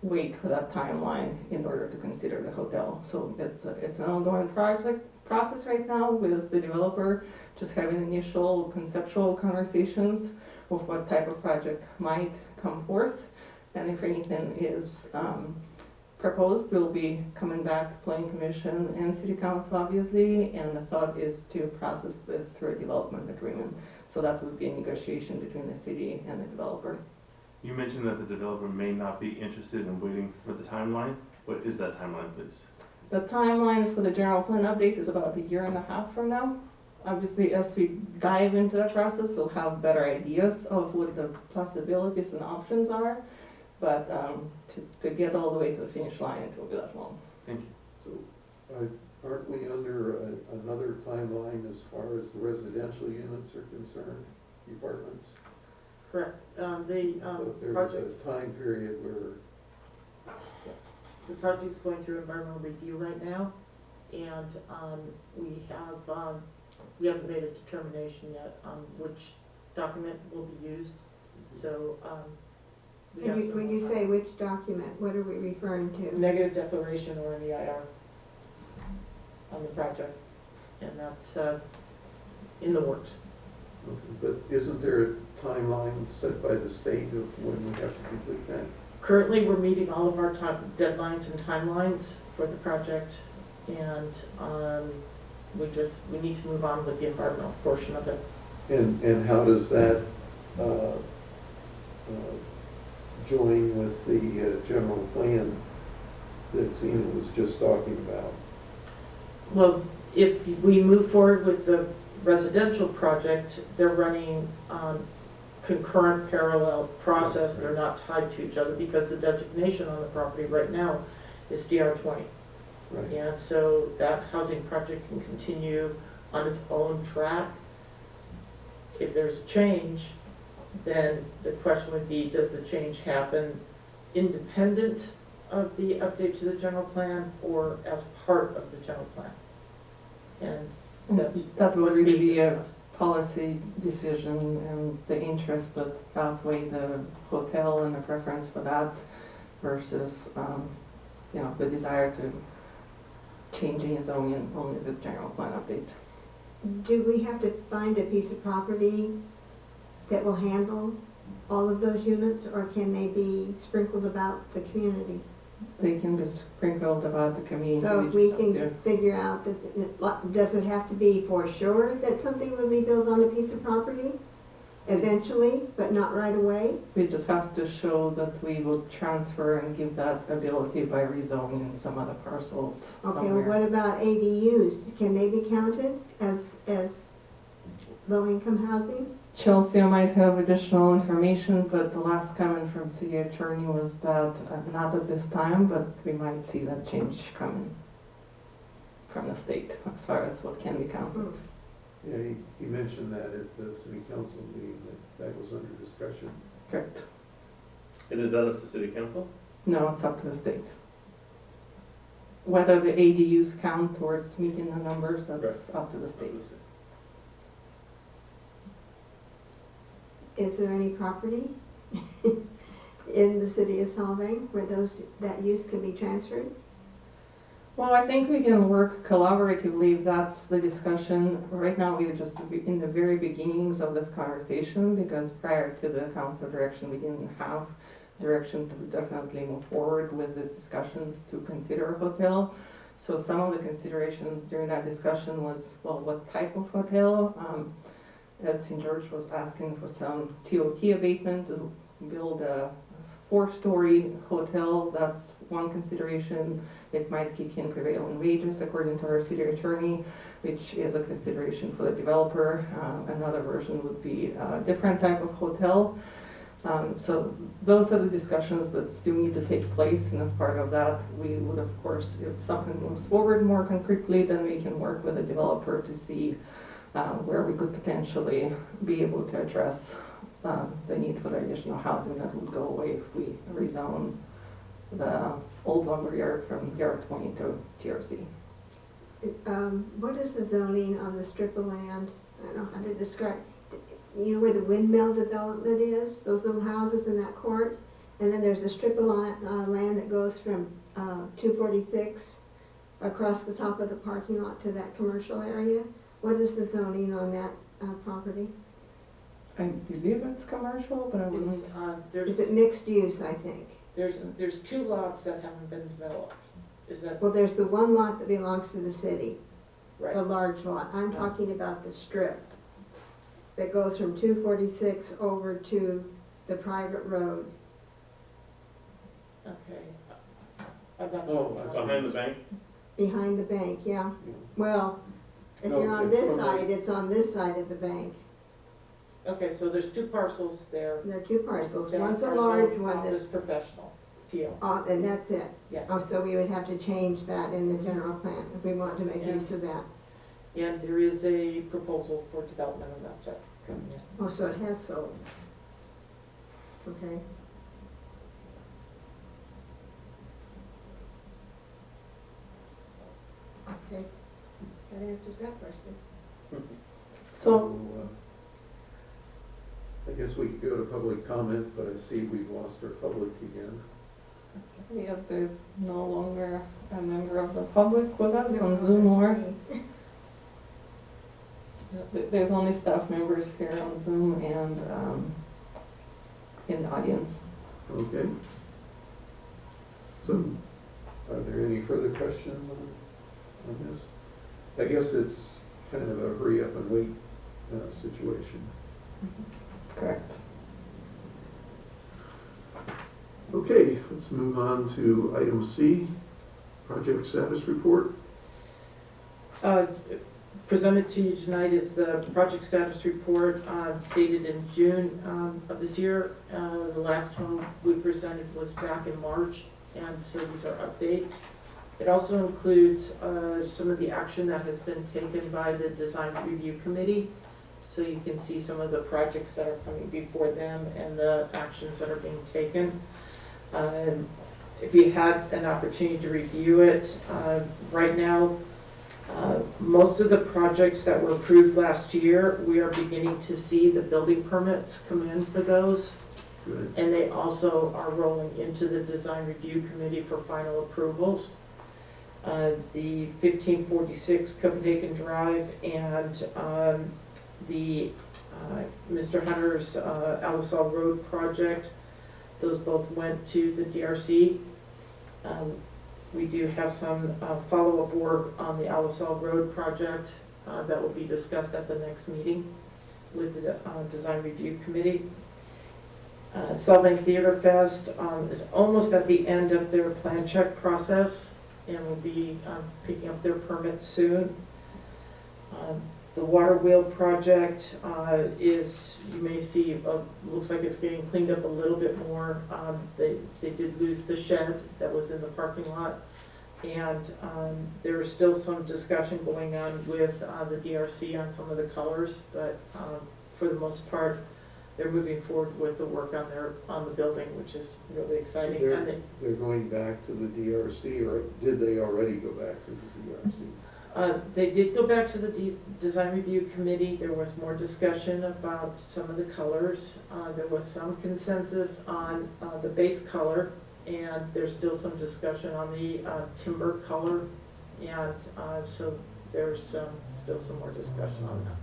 wait for that timeline in order to consider the hotel. So it's an ongoing process right now with the developer, just having initial conceptual conversations of what type of project might come forth. And if anything is proposed, we'll be coming back to Planning Commission and City Council, obviously, and the thought is to process this through a development agreement. So that would be a negotiation between the city and the developer. You mentioned that the developer may not be interested in waiting for the timeline. What is that timeline, please? The timeline for the general plan update is about a year and a half from now. Obviously, as we dive into that process, we'll have better ideas of what the possibilities and options are. But to get all the way to the finish line, it will be that long. Thank you. So, aren't we under another timeline as far as the residential units are concerned, apartments? Correct. But there was a time period where, The project is going through environmental review right now, and we haven't made a determination yet on which document will be used, so, we have some When you more say which document, what are we referring to? negative declaration or an EIR on the project, and that's, in the works. but isn't there a timeline set by the state of when we have to complete that? Currently, we're meeting all of our deadlines and timelines for the project, and, we need to move on with the environmental portion of it. And how does that join with the general plan that Zena was just talking about? Well, if we move forward with the residential project, they're running concurrent parallel process, they're not tied to each other because the designation on the property right now is DR20. Right. And so that housing project can continue on its own track. If there's a change, then the question would be, does the change happen independent of the update to the general plan or as part of the general plan? And That would what's really being be a discussed. policy decision and the interest that outweigh the hotel and the preference for that versus, the desire to changing zoning only with general plan update. Do we have to find a piece of property that will handle all of those units, or can they be sprinkled about the community? They can be sprinkled about the community. So if just we have can to- figure out does it have to be for sure that something will be built on a piece of property? Eventually, but not right away? We just have to show that we will transfer and give that ability by rezoning some other parcels Okay, well, somewhere. what about ADUs? Can they be counted as low-income housing? Chelsea might have additional information, but the last comment from city attorney was that not at this time, but we might see that change coming from the state as far as what can be counted. Yeah, he mentioned that at the city council meeting, that was under discussion. Correct. And is that up to city council? No, it's up to the state. Whether the ADUs count towards meeting the numbers, that's up to the state. Is there any property in the city of Solvang where that use can be transferred? Well, I think we can work collaboratively if that's the discussion. Right now, we're just in the very beginnings of this conversation because prior to the council direction, we didn't have direction to definitely move forward with these discussions to consider a hotel. So some of the considerations during that discussion was, well, what type of hotel? Ed St. George was asking for some TOT abatement to build a 4-story hotel. That's one consideration. It might kick in prevailing wages according to our city attorney, which is a consideration for the developer. Another version would be a different type of hotel. So those are the discussions that still need to take place, and as part of that, we would, of course, if something moves forward more concretely, then we can work with the developer to see where we could potentially be able to address the need for the additional housing that would go away if we rezone the old lumberyard from DR20 to TRC. What is the zoning on the strip of land? I don't know how to describe. You know where the windmill development is? Those little houses in that court? And then there's a strip of land that goes from 246 across the top of the parking lot to that commercial area. What is the zoning on that property? I believe it's commercial, but I wouldn't. It's, Is it mixed use, I think? there's two lots that haven't been developed. Is that Well, there's the one lot that belongs to the city, right? the large lot. I'm talking about the strip that goes from 246 over to the private road. Okay. I'm not Oh, sure. Behind the bank? Behind the bank, yeah. Yeah. Well, if No, you're on if this from the- side, it's on this side of the bank. Okay, so there's two parcels there. There are two parcels. That One's a parcel large one Office that's, professional, PO, and that's it. yes. Oh, so we would have to change that in the general plan if we want to make Yeah. use of that. And there is a proposal for development on that site coming in. Oh, so it has sold. Okay. Okay, that answers that question. So, I guess we could go to public comment, but I see we've lost our public again. yes, there's no longer a member of the public with us on Zoom or, there's only staff members here on Zoom and in the audience. Okay. So, are there any further questions on this? I guess it's kind of a hurry up and wait situation. Correct. Okay, let's move on to item C, project status report. Presented to you tonight is the project status report dated in June of this year. The last one we presented was back in March, and so these are updates. It also includes some of the action that has been taken by the Design Review Committee, so you can see some of the projects that are coming before them and the actions that are being taken. If you had an opportunity to review it, right now, most of the projects that were approved last year, we are beginning to see the building permits come in for those. Good. And they also are rolling into the Design Review Committee for final approvals. The 1546 Copenhagen Drive and the Mr. Hunter's Alisal Road project, those both went to the DRC. We do have some follow-up work on the Alisal Road project that will be discussed at the next meeting with the Design Review Committee. Sylvan Theater Fest is almost at the end of their plan check process and will be picking up their permits soon. The Water Wheel project is, you may see, looks like it's getting cleaned up a little bit more. They did lose the shed that was in the parking lot. And there's still some discussion going on with the DRC on some of the colors, but for the most part, they're moving forward with the work on the building, which is really exciting. So And they're going back to the DRC, or did they already go back to the DRC? they did go back to the Design Review Committee. There was more discussion about some of the colors. There was some consensus on the base color, and there's still some discussion on the timber color. And so there's still some more discussion on that.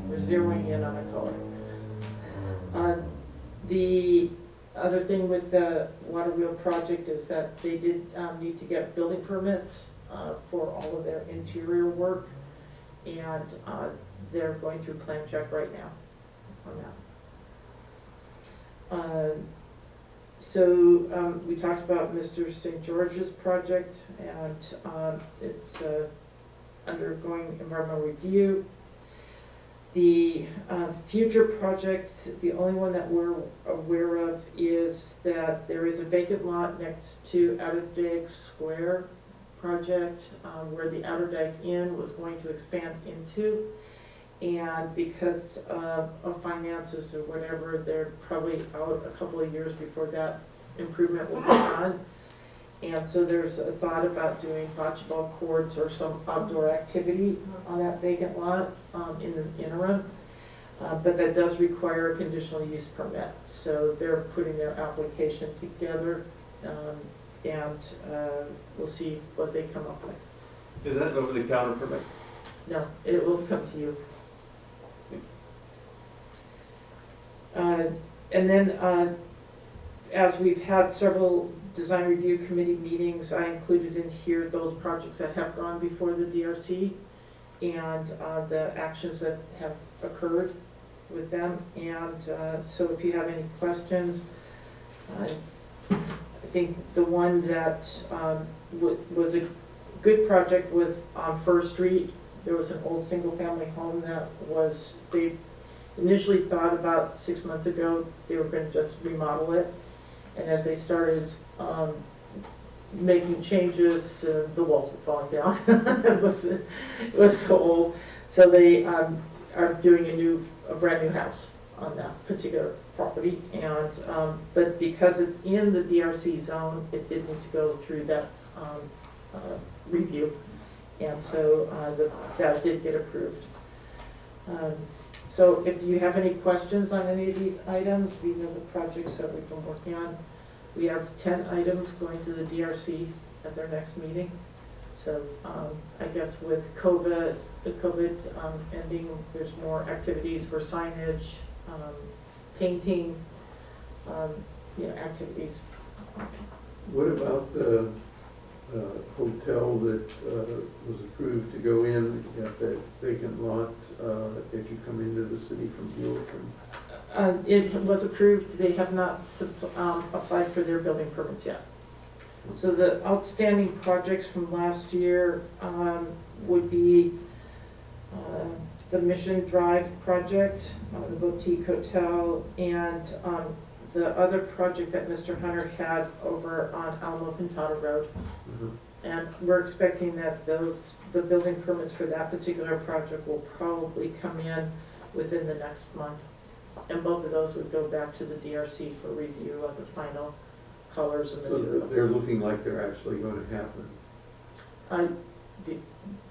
We're zeroing in on a color. The other thing with the Water Wheel project is that they did need to get building permits for all of their interior work, and they're going through plan check right now on that. So we talked about Mr. St. George's project, and it's undergoing environmental review. The future projects, the only one that we're aware of is that there is a vacant lot next to Outer Dyke Square project where the Outer Dyke Inn was going to expand into. And because of finances or whatever, they're probably out a couple of years before that improvement will be done. And so there's a thought about doing bocce ball courts or some outdoor activity on that vacant lot in the interim. But that does require a conditional use permit, so they're putting their application together, and we'll see what they come up with. Is that over the counter permit? No, it will come to you. And then, as we've had several design review committee meetings, I included in here those projects that have gone before the DRC and the actions that have occurred with them. And so if you have any questions, I think the one that was a good project was on First Street. There was an old single-family home that was, they initially thought about 6 months ago they were going to just remodel it. And as they started making changes, the walls were falling down. it was so old. So they are doing a brand new house on that particular property. And but because it's in the DRC zone, it did need to go through that review. And so that did get approved. So if you have any questions on any of these items, these are the projects that we've been working on. We have 10 items going to the DRC at their next meeting. So I guess with the COVID ending, there's more activities for signage, painting, activities. What about the hotel that was approved to go in at that vacant lot as you come into the city from Hamilton? It was approved. They have not applied for their building permits yet. So the outstanding projects from last year would be the Mission Drive project, the boutique hotel, and the other project that Mr. Hunter had over on Alamo Pintado Road. Mm-hmm. And we're expecting that the building permits for that particular project will probably come in within the next month. And both of those would go back to the DRC for review of the final colors and So materials. they're looking like they're actually going to happen.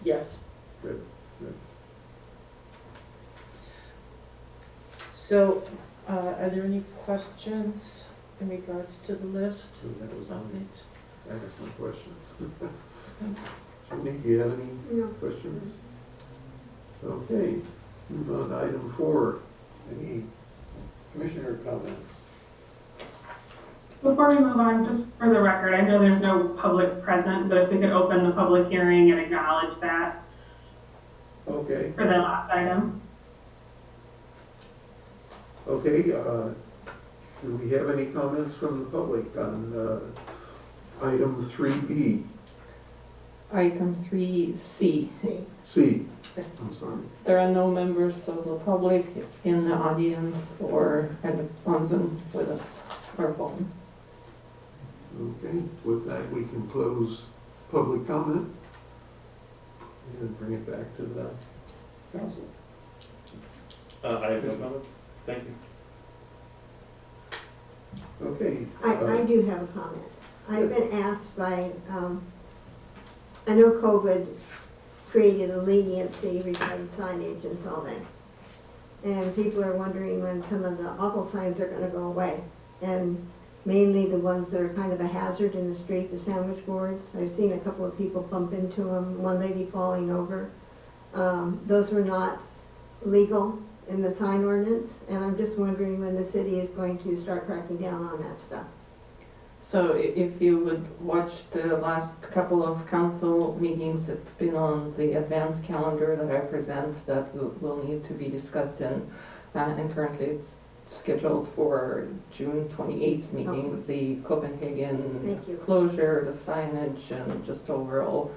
Yes. Good, good. So, are there any questions in regards to the list? So that was on, Updates? I asked my questions. Tony, do you have any No. questions? Okay, move on to item 4. Any commissioner comments? Before we move on, just for the record, I know there's no public present, but if we could open the public hearing and acknowledge that Okay, for the last item. okay, do we have any comments from the public on item 3B? Item 3C. C, I'm sorry. There are no members of the public in the audience or at the ones with us or phone. Okay, with that, we can close public comment and bring it back to the council. I have no comments. Thank you. Okay. I do have a comment. I've been asked by, I know COVID created a leniency regarding signage and so on. And people are wondering when some of the awful signs are gonna go away. And mainly the ones that are kind of a hazard in the street, the sandwich boards. I've seen a couple of people bump into them, one lady falling over. Those were not legal in the sign ordinance, and I'm just wondering when the city is going to start cracking down on that stuff. So if you would watch the last couple of council meetings, it's been on the advanced calendar that I present that will need to be discussed in, and currently it's scheduled for June 28th meeting, Okay. the Copenhagen Thank you. closure, the signage, and just overall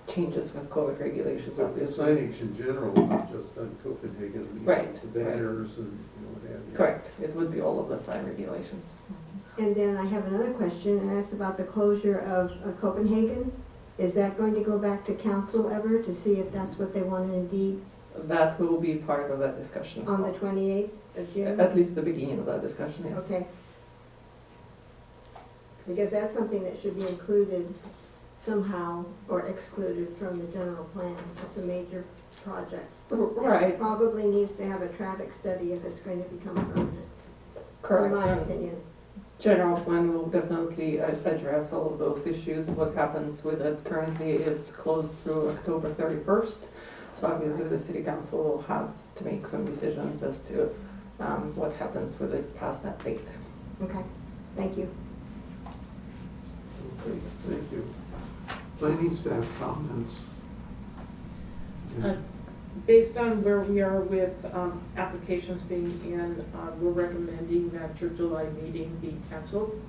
changes with COVID regulations, But the obviously. signage in general, not just on Copenhagen, you know, Right, the banners and what have you. Correct, it would be all of the sign regulations. And then I have another question, and that's about the closure of Copenhagen. Is that going to go back to council ever to see if that's what they want to indeed That will be part of that discussion as on the well. 28th of June? At least the beginning of that discussion, yes. Okay. Because that's something that should be included somehow or excluded from the general plan. That's a major project. Right, It probably needs to have a traffic study if it's going to become permanent, correct. in my And opinion. general plan will definitely address all of those issues. What happens with it currently, it's closed through October 31st. So obviously the city council will have to make some decisions as to what happens with it past that date. Okay, thank you. Okay, thank you. Planning staff comments. Based on where we are with applications being in, we're recommending that your July meeting be canceled.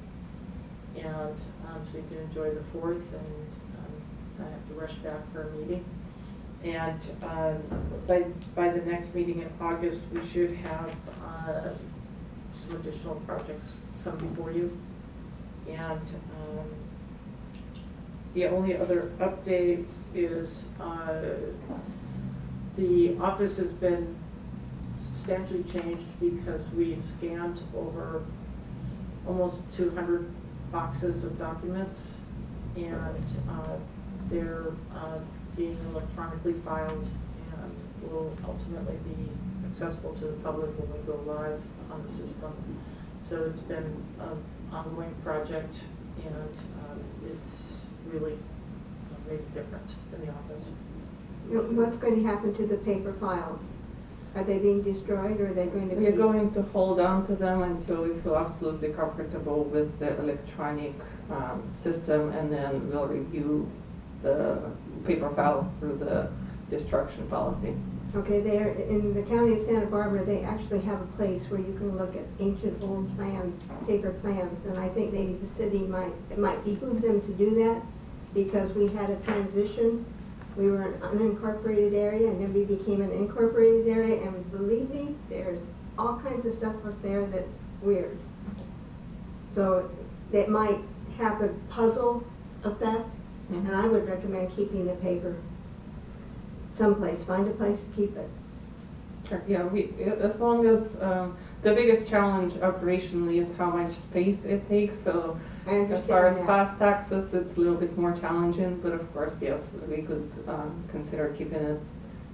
And so you can enjoy the 4th and not have to rush back for a meeting. And by the next meeting in August, we should have some additional projects come before you. And the only other update is the office has been substantially changed because we've scanned over almost 200 boxes of documents, and they're being electronically filed and will ultimately be accessible to the public when we go live on the system. So it's been an ongoing project, and it's really made a difference in the office. What's going to happen to the paper files? Are they being destroyed, or are they going to be? We are going to hold on to them until we feel absolutely comfortable with the electronic system, and then we'll review the paper files through the destruction policy. Okay, there, in the county of Santa Barbara, they actually have a place where you can look at ancient old plans, paper plans, and I think maybe the city it might behoove them to do that, because we had a transition. We were an unincorporated area, and then we became an incorporated area, and believe me, there's all kinds of stuff up there that's weird. So that might have a puzzle effect, and I would recommend keeping the paper someplace. Find a place to keep it. Yeah, as long as, the biggest challenge operationally is how much space it takes, so I understand as far as that. fast access, it's a little bit more challenging, but of course, yes, we could consider keeping it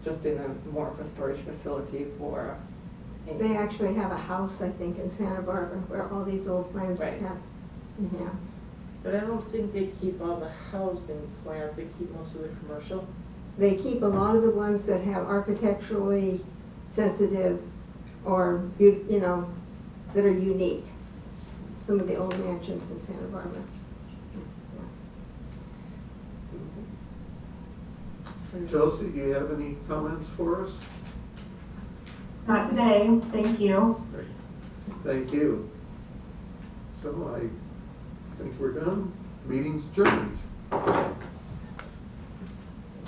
just in a more of a storage facility for. They actually have a house, I think, in Santa Barbara where all these old plans Right. have. Mhm. Yeah. But I don't think they keep all the housing plans, they keep most of the commercial. They keep a lot of the ones that have architecturally sensitive or, that are unique. Some of the old mansions in Santa Barbara. Chelsea, do you have any comments for us? Not today, thank you. Thank you. So I think we're done. Meeting's adjourned. Thank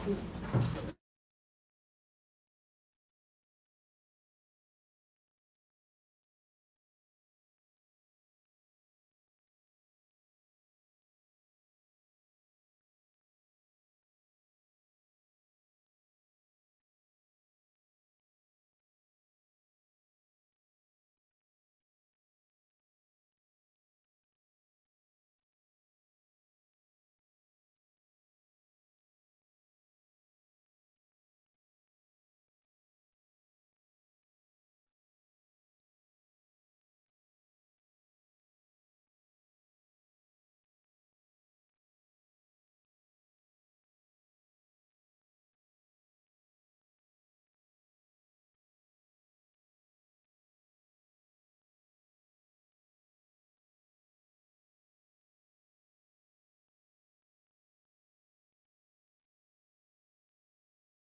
you.